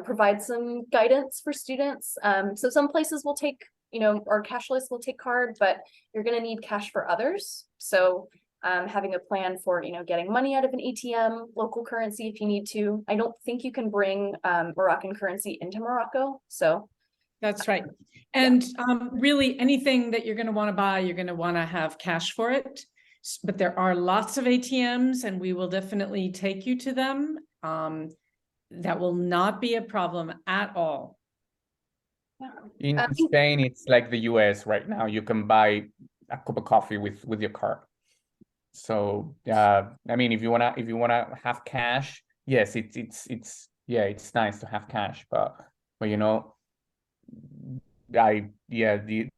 provide some guidance for students. So some places will take, or cashless will take card, but you're going to need cash for others. So having a plan for, getting money out of an ATM, local currency if you need to. I don't think you can bring Moroccan currency into Morocco. So that's right. And really anything that you're going to want to buy, you're going to want to have cash for it. But there are lots of ATMs and we will definitely take you to them. That will not be a problem at all. In Spain, it's like the US right now. You can buy a cup of coffee with your card. So I mean, if you wanna have cash, yes, it's nice to have cash, but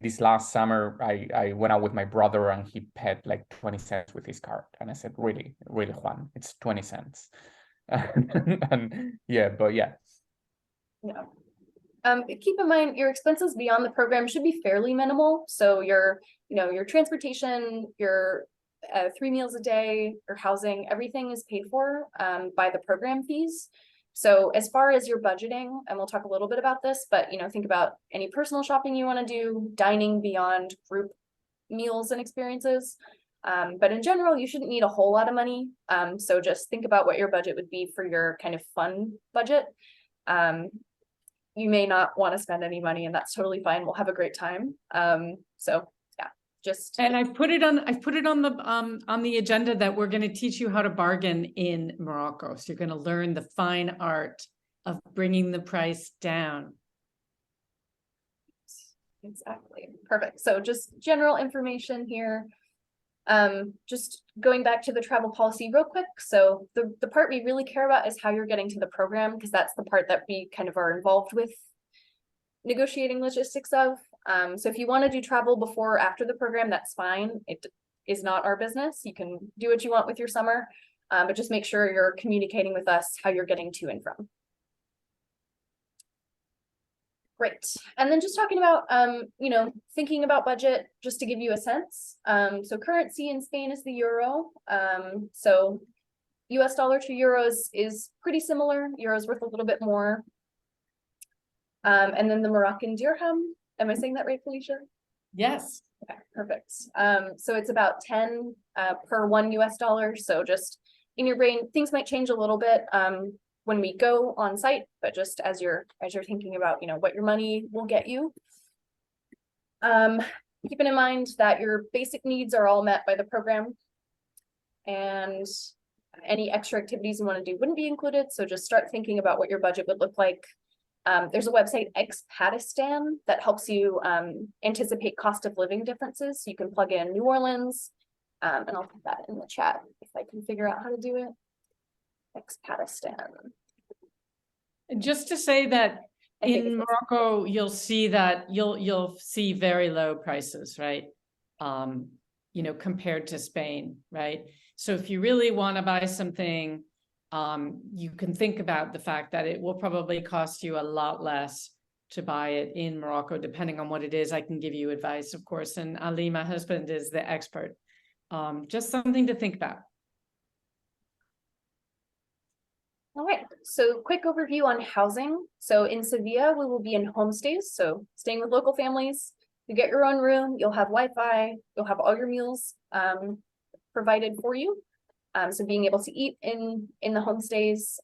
this last summer I went out with my brother and he paid like 20 cents with his card, and I said, really, Juan, it's 20 cents. And keep in mind your expenses beyond the program should be fairly minimal. So your transportation, your 3 meals a day, your housing, everything is paid for by the program fees. So as far as your budgeting, and we'll talk a little bit about this, but think about any personal shopping you want to do, dining beyond group meals and experiences. But in general, you shouldn't need a whole lot of money. So just think about what your budget would be for your kind of fun budget. You may not want to spend any money, and that's totally fine. We'll have a great time. So yeah, just. And I've put it on the agenda that we're going to teach you how to bargain in Morocco. So you're going to learn the fine art of bringing the price down. Exactly. Perfect. So just general information here. Just going back to the travel policy real quick. So the part we really care about is how you're getting to the program, because that's the part that we kind of are involved with negotiating logistics of. So if you want to do travel before or after the program, that's fine. It is not our business. You can do what you want with your summer, but just make sure you're communicating with us how you're getting to and from. Great. And then just talking about, thinking about budget, just to give you a sense. So currency in Spain is the euro. So US dollar to euros is pretty similar. Euro's worth a little bit more. And then the Moroccan dirham. Am I saying that right, Felicia? Yes. Okay, perfect. So it's about 10 per $1 US. So just in your brain, things might change a little bit when we go on site, but just as you're thinking about, what your money will get you. Keeping in mind that your basic needs are all met by the program, and any extra activities you want to do wouldn't be included. So just start thinking about what your budget would look like. There's a website, Expatistan, that helps you anticipate cost of living differences. So you can plug in New Orleans, and I'll put that in the chat if I can figure out how to do it. Expatistan. Just to say that in Morocco, you'll see very low prices, right? Compared to Spain, right? So if you really want to buy something, you can think about the fact that it will probably cost you a lot less to buy it in Morocco, depending on what it is. I can give you advice, of course, and Ali, my husband, is the expert. Just something to think about. All right, so quick overview on housing. So in Sevilla, we will be in homestays, so staying with local families. You get your own room, you'll have Wi-Fi, you'll have all your meals provided for you. So being able to eat in the homestays,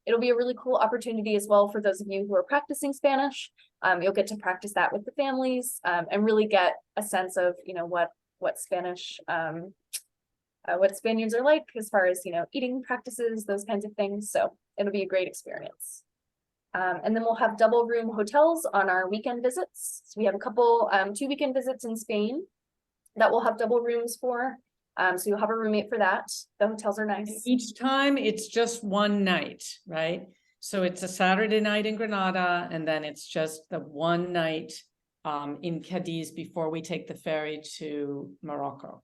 it'll be a really cool opportunity as well for those of you who are practicing Spanish. You'll get to practice that with the families and really get a sense of what Spanish what Spaniards are like as far as eating practices, those kinds of things. So it'll be a great experience. And then we'll have double room hotels on our weekend visits. So we have a couple 2 weekend visits in Spain that we'll have double rooms for. So you'll have a roommate for that. The hotels are nice. Each time it's just one night, right? So it's a Saturday night in Granada, and then it's just the one night in Cadiz before we take the ferry to Morocco.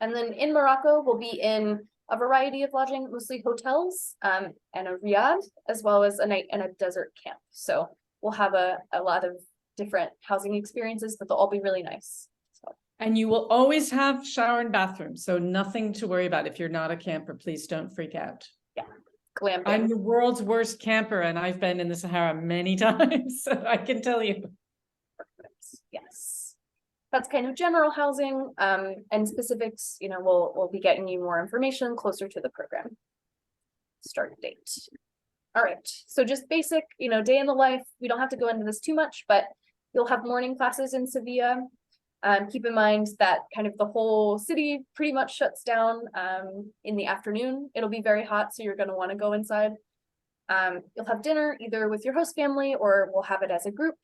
And then in Morocco, we'll be in a variety of lodging, mostly hotels, and a riad, as well as a night in a desert camp. So we'll have a lot of different housing experiences, but they'll all be really nice. So. And you will always have shower and bathroom, so nothing to worry about. If you're not a camper, please don't freak out. Yeah. glamping. I'm the world's worst camper, and I've been in the Sahara many times, so I can tell you. Yes. That's kind of general housing, and specifics, you know, we'll be getting you more information closer to the program start date. All right, so just basic, you know, day in the life. We don't have to go into this too much, but you'll have morning classes in Sevilla. Keep in mind that kind of the whole city pretty much shuts down in the afternoon. It'll be very hot, so you're going to want to go inside. You'll have dinner either with your host family or we'll have it as a group.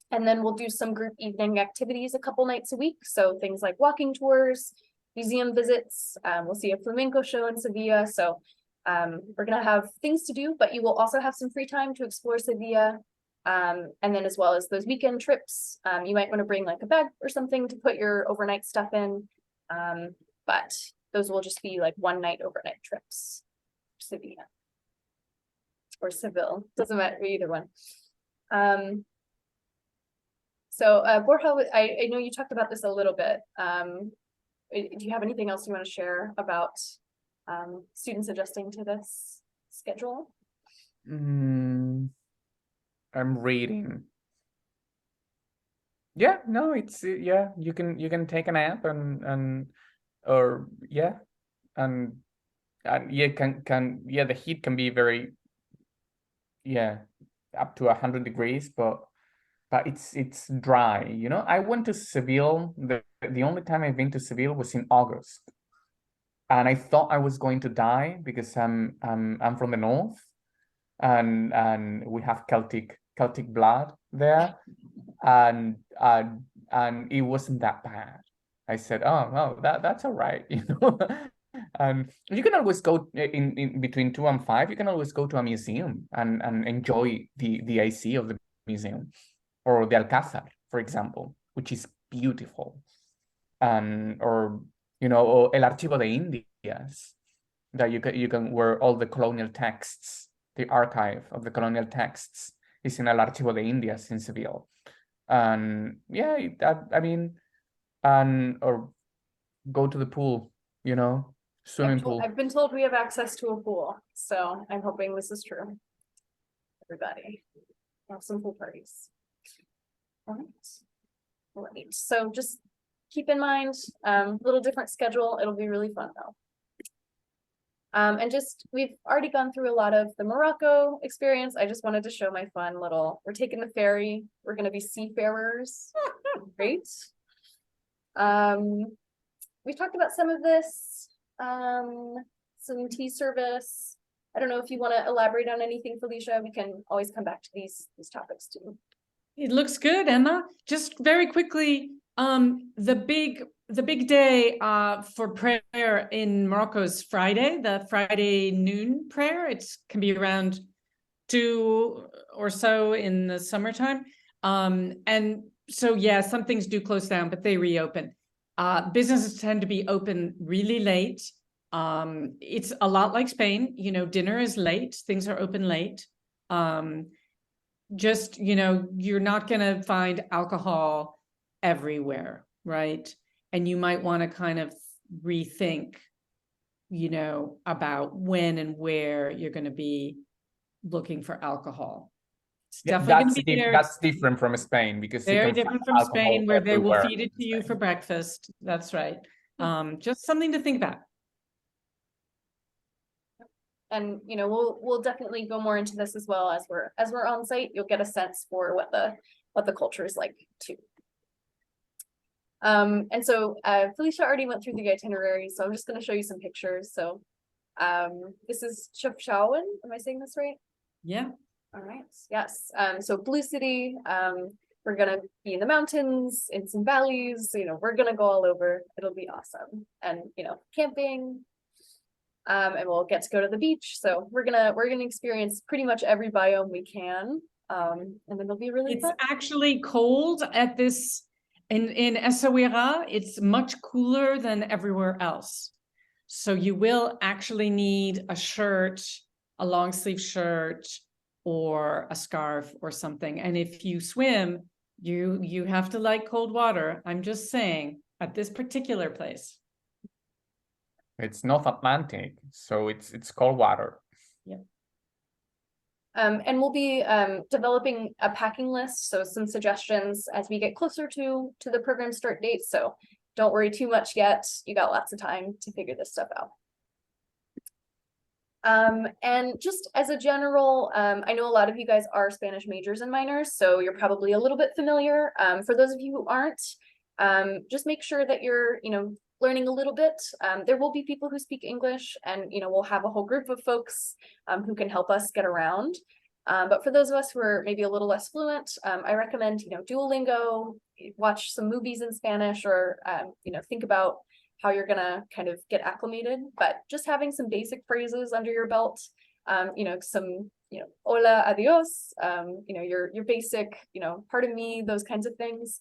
And then we'll do some group evening activities a couple nights a week. So things like walking tours, museum visits. We'll see a flamenco show in Sevilla. So we're going to have things to do, but you will also have some free time to explore Sevilla. And then as well as those weekend trips, you might want to bring like a bag or something to put your overnight stuff in. But those will just be like one night overnight trips. Sevilla. Or Seville, doesn't matter, either one. So Borja, I know you talked about this a little bit. Do you have anything else you want to share about students adjusting to this schedule? I'm reading. Yeah, no, it's yeah, you can take a nap and or yeah, and yeah, yeah, the heat can be very up to 100 degrees, but it's dry, you know. I went to Seville. The only time I've been to Seville was in August, and I thought I was going to die because I'm from the north, and we have Celtic blood there, and it wasn't that bad. I said, oh no, that's all right, you know. And you can always go in between 2 and 5. You can always go to a museum and enjoy the AC of the museum, or the Alcázar, for example, which is beautiful, and or you know, or El Archivo de Indias, that you can where all the colonial texts, the archive of the colonial texts is in El Archivo de Indias in Seville, and yeah, I mean, and or go to the pool, you know, swimming pool. I've been told we have access to a pool, so I'm hoping this is true. Everybody, have some pool parties. All right, so just keep in mind, little different schedule. It'll be really fun though. And just, we've already gone through a lot of the Morocco experience. I just wanted to show my fun little, we're taking the ferry. We're going to be seafarers. Great. We've talked about some of this, some tea service. I don't know if you want to elaborate on anything, Felicia. We can always come back to these topics too. It looks good, Emma. Just very quickly, the big day for prayer in Morocco is Friday, the Friday noon prayer. It can be around 2 or so in the summertime. And so, yeah, some things do close down, but they reopen. Businesses tend to be open really late. It's a lot like Spain, you know, dinner is late, things are open late. Just, you know, you're not going to find alcohol everywhere, right? And you might want to kind of rethink, you know, about when and where you're going to be looking for alcohol. It's definitely going to be there. That's different from Spain, because Very different from Spain, where they will feed it to you for breakfast. That's right. Just something to think about. And you know, we'll definitely go more into this as well as we're on site. You'll get a sense for what the culture is like too. And so Felicia already went through the itinerary, so I'm just going to show you some pictures. So this is Chefchaouen. Am I saying this right? Yeah. All right. Yes. So Blue City. We're gonna be in the mountains, in some valleys. You know, we're gonna go all over. It'll be awesome. And you know, camping. And we'll get to go to the beach. So we're gonna experience pretty much every biome we can. And then it'll be really fun. It's actually cold at this in Essaouira. It's much cooler than everywhere else. So you will actually need a shirt, a long sleeve shirt, or a scarf or something. And if you swim, you have to like cold water. I'm just saying, at this particular place. It's North Atlantic, so it's cold water. And we'll be developing a packing list, so some suggestions as we get closer to the program start date. So don't worry too much yet. You got lots of time to figure this stuff out. And just as a general, I know a lot of you guys are Spanish majors and minors, so you're probably a little bit familiar. For those of you who aren't, just make sure that you're, learning a little bit. There will be people who speak English, and, we'll have a whole group of folks who can help us get around. But for those of us who are maybe a little less fluent, I recommend, Duolingo, watch some movies in Spanish, or, think about how you're gonna kind of get acclimated. But just having some basic phrases under your belt, some, hola, adios, your basic, pardon me, those kinds of things.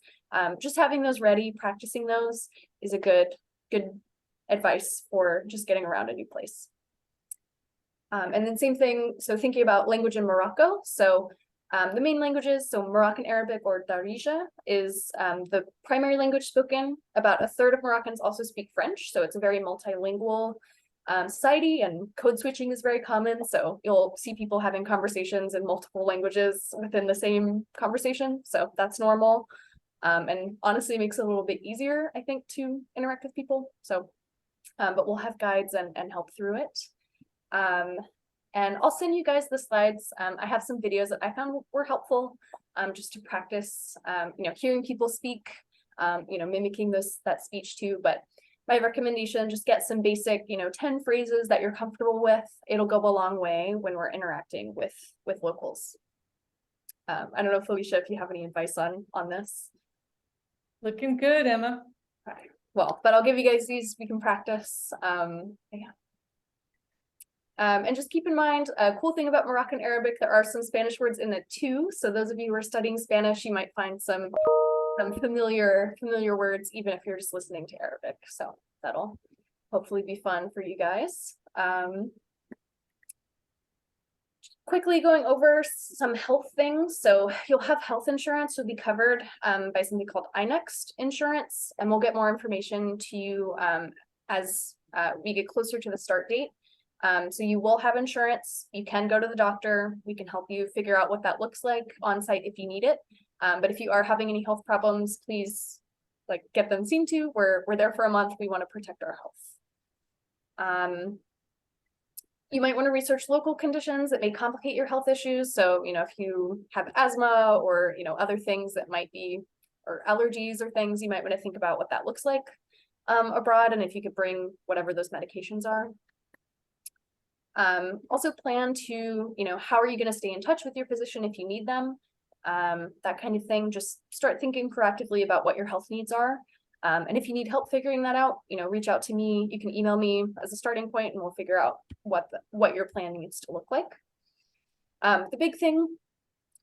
Just having those ready, practicing those is a good advice for just getting around a new place. And then same thing, so thinking about language in Morocco. So the main languages, so Moroccan Arabic, or Darija, is the primary language spoken. About a third of Moroccans also speak French, so it's a very multilingual society, and code switching is very common. So you'll see people having conversations in multiple languages within the same conversation, so that's normal. And honestly makes it a little bit easier, I think, to interact with people. So, but we'll have guides and help through it. And I'll send you guys the slides. I have some videos that I found were helpful, just to practice, hearing people speak, mimicking that speech too. But my recommendation, just get some basic, 10 phrases that you're comfortable with. It'll go a long way when we're interacting with locals. I don't know, Felicia, if you have any advice on this. Looking good, Emma. Okay. Well, but I'll give you guys these, we can practice. Yeah. And just keep in mind, a cool thing about Moroccan Arabic, there are some Spanish words in it too. So those of you who are studying Spanish, you might find some familiar words, even if you're just listening to Arabic. So that'll hopefully be fun for you guys. Quickly going over some health things. So you'll have health insurance. You'll be covered by something called iNext insurance, and we'll get more information to you as we get closer to the start date. So you will have insurance. You can go to the doctor. We can help you figure out what that looks like on site if you need it. But if you are having any health problems, please get them seen to. We're there for a month. We want to protect our health. You might want to research local conditions that may complicate your health issues. So, if you have asthma or, other things that might be, or allergies or things, you might want to think about what that looks like abroad, and if you could bring whatever those medications are. Also plan to, how are you going to stay in touch with your physician if you need them? That kind of thing. Just start thinking proactively about what your health needs are. And if you need help figuring that out, reach out to me. You can email me as a starting point, and we'll figure out what your plan needs to look like. The big thing,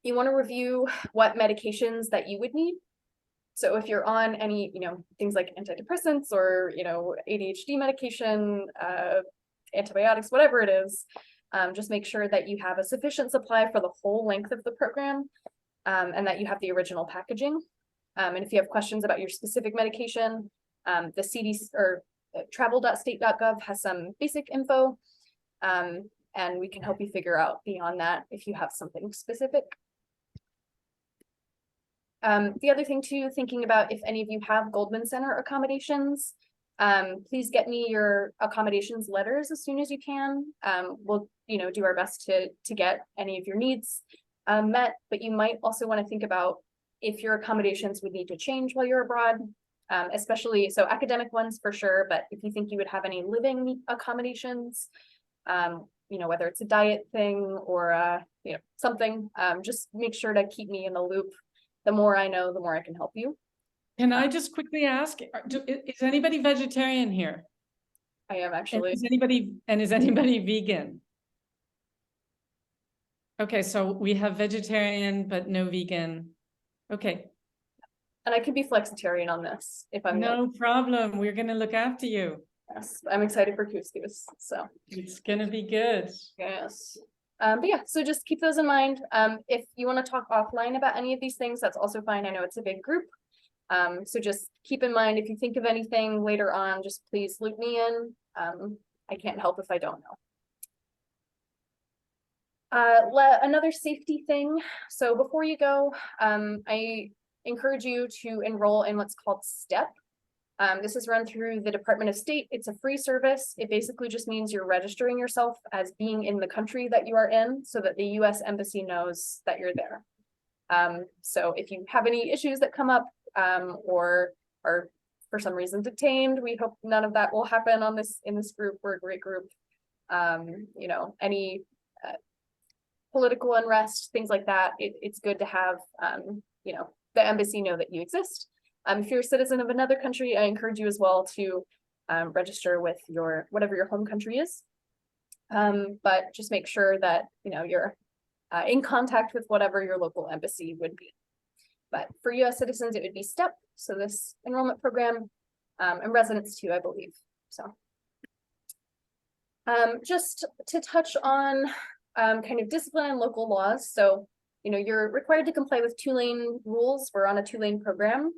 you want to review what medications that you would need. So if you're on any, things like antidepressants or, ADHD medication, antibiotics, whatever it is, just make sure that you have a sufficient supply for the whole length of the program, and that you have the original packaging. And if you have questions about your specific medication, the CDC or travel.state.gov has some basic info, and we can help you figure out beyond that if you have something specific. The other thing too, thinking about if any of you have Goldman Center accommodations, please get me your accommodations letters as soon as you can. We'll do our best to get any of your needs met, but you might also want to think about if your accommodations would need to change while you're abroad, especially, so academic ones for sure, but if you think you would have any living accommodations, whether it's a diet thing or, something, just make sure to keep me in the loop. The more I know, the more I can help you. Can I just quickly ask, is anybody vegetarian here? I am actually. And is anybody vegan? Okay, so we have vegetarian, but no vegan. Okay. And I could be flexitarian on this if I'm no problem. We're gonna look after you. Yes, I'm excited for couscous. So it's gonna be good. Yes. But yeah, so just keep those in mind. If you want to talk offline about any of these things, that's also fine. I know it's a big group. So just keep in mind, if you think of anything later on, just please loop me in. I can't help if I don't know. Another safety thing. So before you go, I encourage you to enroll in what's called STEP. This is run through the Department of State. It's a free service. It basically just means you're registering yourself as being in the country that you are in so that the US Embassy knows that you're there. So if you have any issues that come up or are for some reason detained, we hope none of that will happen on in this group. We're a great group. You know, any political unrest, things like that, it's good to have, you know, the embassy know that you exist. If you're a citizen of another country, I encourage you as well to register with whatever your home country is. But just make sure that, you know, you're in contact with whatever your local embassy would be. But for US citizens, it would be STEP, so this enrollment program, and residents too, I believe. So just to touch on kind of discipline and local laws. So, you know, you're required to comply with two-lane rules. We're on a two-lane program,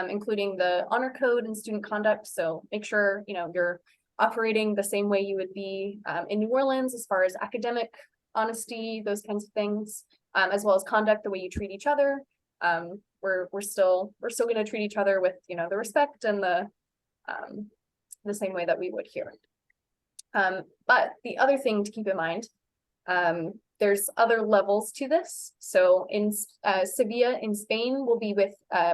including the honor code and student conduct. So make sure, you know, you're operating the same way you would be in New Orleans as far as academic honesty, those kinds of things, as well as conduct, the way you treat each other. We're still going to treat each other with, you know, the respect and the same way that we would here. But the other thing to keep in mind, there's other levels to this. So in Sevilla in Spain, we'll be with a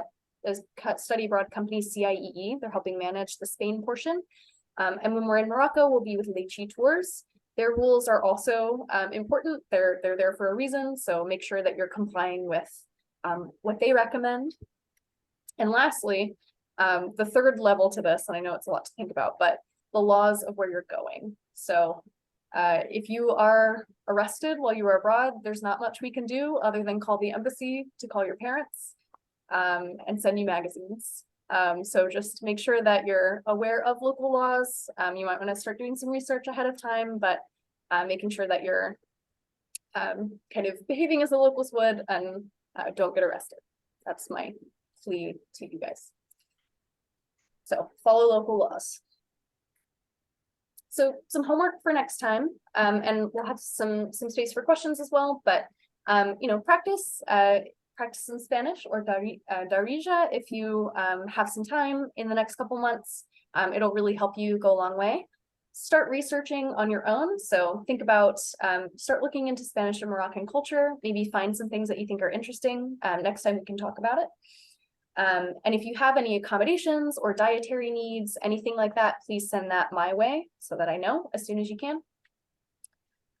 study abroad company CIEE. They're helping manage the Spain portion. And when we're in Morocco, we'll be with Lychee Tours. Their rules are also important. They're there for a reason. So make sure that you're complying with what they recommend. And lastly, the third level to this, and I know it's a lot to think about, but the laws of where you're going. So if you are arrested while you are abroad, there's not much we can do other than call the embassy to call your parents and send you magazines. So just make sure that you're aware of local laws. You might want to start doing some research ahead of time, but making sure that you're kind of behaving as the locals would and don't get arrested. That's my plea to you guys. So follow local laws. So some homework for next time, and we'll have some space for questions as well, but you know, practice in Spanish or Darija if you have some time in the next couple months. It'll really help you go a long way. Start researching on your own. So think about, start looking into Spanish and Moroccan culture, maybe find some things that you think are interesting. Next time we can talk about it. And if you have any accommodations or dietary needs, anything like that, please send that my way so that I know as soon as you can.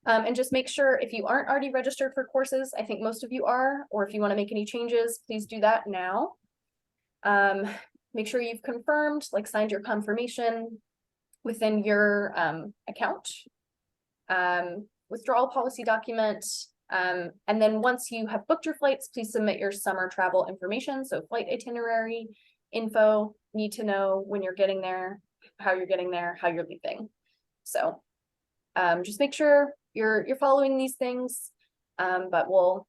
And just make sure if you aren't already registered for courses, I think most of you are, or if you want to make any changes, please do that now. Make sure you've confirmed, like signed your confirmation within your account. Withdrawal policy document. And then once you have booked your flights, please submit your summer travel information. So flight itinerary, info, need to know when you're getting there, how you're getting there, how you're leaving. So just make sure you're following these things, but we'll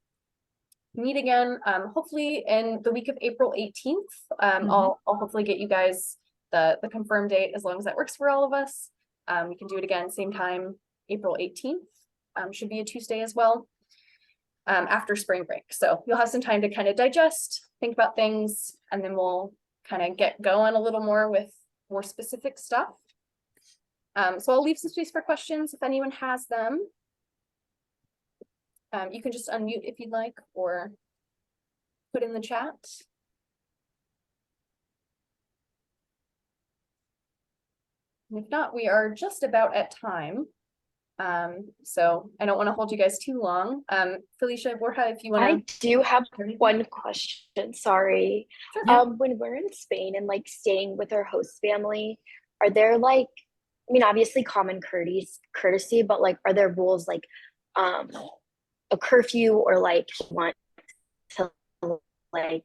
meet again, hopefully in the week of April 18th. I'll hopefully get you guys the confirmed date as long as that works for all of us. We can do it again, same time, April 18th. Should be a Tuesday as well. After spring break. So you'll have some time to kind of digest, think about things, and then we'll kind of get going a little more with more specific stuff. So I'll leave some space for questions if anyone has them. You can just unmute if you'd like, or put in the chat. And if not, we are just about at time. So I don't want to hold you guys too long. Felicia, Borja, if you want to. I do have one question, sorry. Sure. When we're in Spain and like staying with our host family, are there like, I mean, obviously common courtesy, but like, are there rules like a curfew or like want to like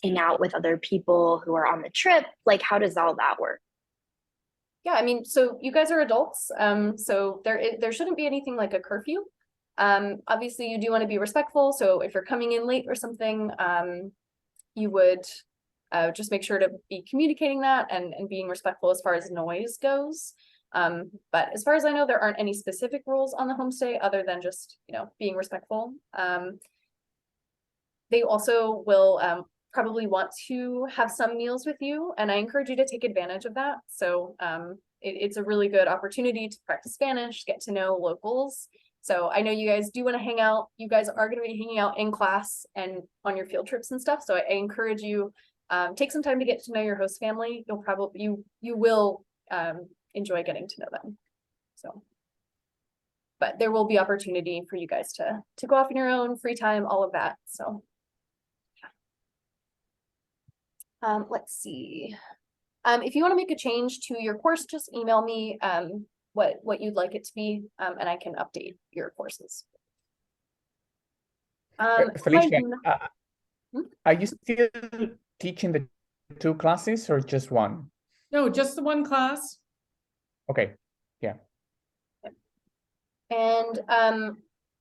hang out with other people who are on the trip? Like, how does all that work? Yeah, I mean, so you guys are adults, so there shouldn't be anything like a curfew. Obviously you do want to be respectful, so if you're coming in late or something, you would just make sure to be communicating that and being respectful as far as noise goes. But as far as I know, there aren't any specific rules on the homestay other than just, being respectful. They also will probably want to have some meals with you, and I encourage you to take advantage of that. So it's a really good opportunity to practice Spanish, get to know locals. So I know you guys do want to hang out. You guys are going to be hanging out in class and on your field trips and stuff. So I encourage you, take some time to get to know your host family. You will enjoy getting to know them. So, but there will be opportunity for you guys to go off on your own, free time, all of that. So, yeah. Let's see. If you want to make a change to your course, just email me what you'd like it to be, and I can update your courses. Felicia, are you still teaching the 2 classes or just one? No, just the one class. Okay, yeah. And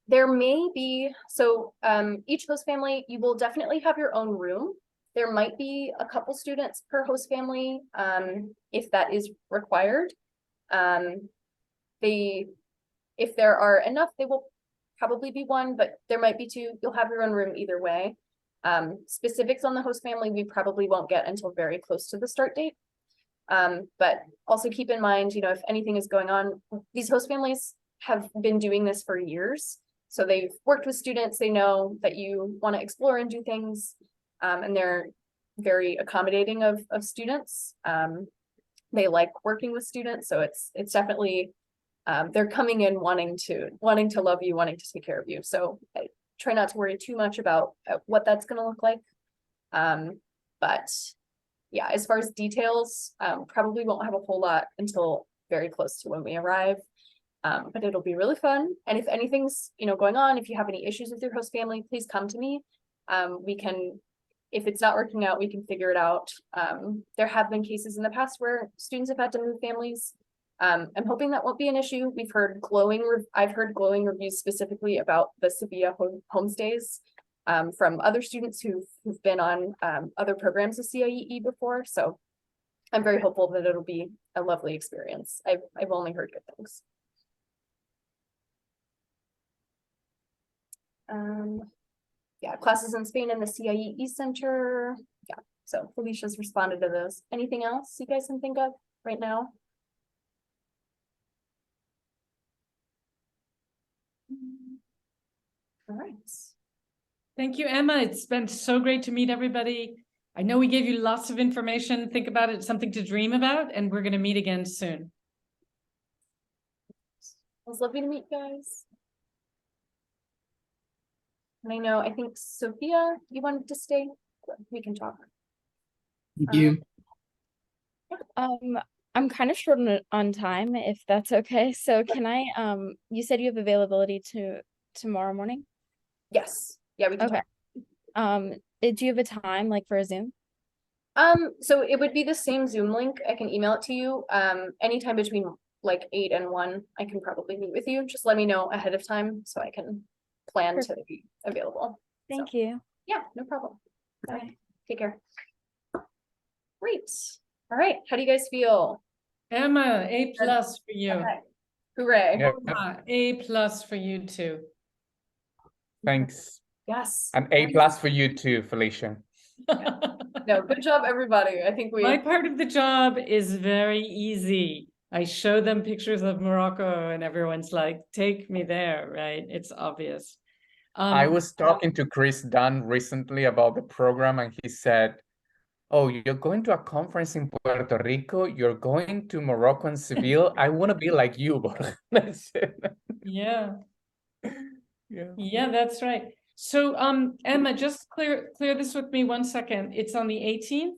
there may be, so each host family, you will definitely have your own room. There might be a couple students per host family, if that is required. If there are enough, they will probably be 1, but there might be 2. You'll have your own room either way. Specifics on the host family, we probably won't get until very close to the start date. But also keep in mind, if anything is going on, these host families have been doing this for years. So they've worked with students, they know that you want to explore and do things, and they're very accommodating of students. They like working with students, so it's definitely, they're coming in wanting to love you, wanting to take care of you. So I try not to worry too much about what that's going to look like. But yeah, as far as details, probably won't have a whole lot until very close to when we arrive. But it'll be really fun. And if anything's, going on, if you have any issues with your host family, please come to me. We can, if it's not working out, we can figure it out. There have been cases in the past where students have had to move families. I'm hoping that won't be an issue. I've heard glowing reviews specifically about the Sevilla homestays from other students who've been on other programs of CIEE before. So I'm very hopeful that it'll be a lovely experience. I've only heard good things. Yeah, classes in Spain in the CIEE Center. Yeah, so Felicia's responded to those. Anything else you guys can think of right now? All right. Thank you, Emma. It's been so great to meet everybody. I know we gave you lots of information. Think about it, something to dream about, and we're going to meet again soon. It was lovely to meet you guys. And I think Sophia, you wanted to stay? We can talk. Thank you. I'm kind of short on time, if that's okay. So can I, you said you have availability tomorrow morning? Yes. Yeah, we can Okay. talk. Do you have a time like for a Zoom? So it would be the same Zoom link. I can email it to you. Anytime between like 8 and 1, I can probably meet with you. Just let me know ahead of time so I can plan to be available. Thank you. Yeah, no problem. Bye. Take care. Great. All right. How do you guys feel? Emma, A+ for you. Okay. Hooray. Yeah. A+ for you too. Thanks. Yes. And A+ for you too, Felicia. No, good job, everybody. I think My part of the job is very easy. I show them pictures of Morocco and everyone's like, take me there, right? It's obvious. I was talking to Chris Dunn recently about the program, and he said, oh, you're going to a conference in Puerto Rico, you're going to Morocco and Seville. I want to be like you, Borja. Yeah. Yeah. Yeah, that's right. So Emma, just clear this with me 1 second. It's on the 18th?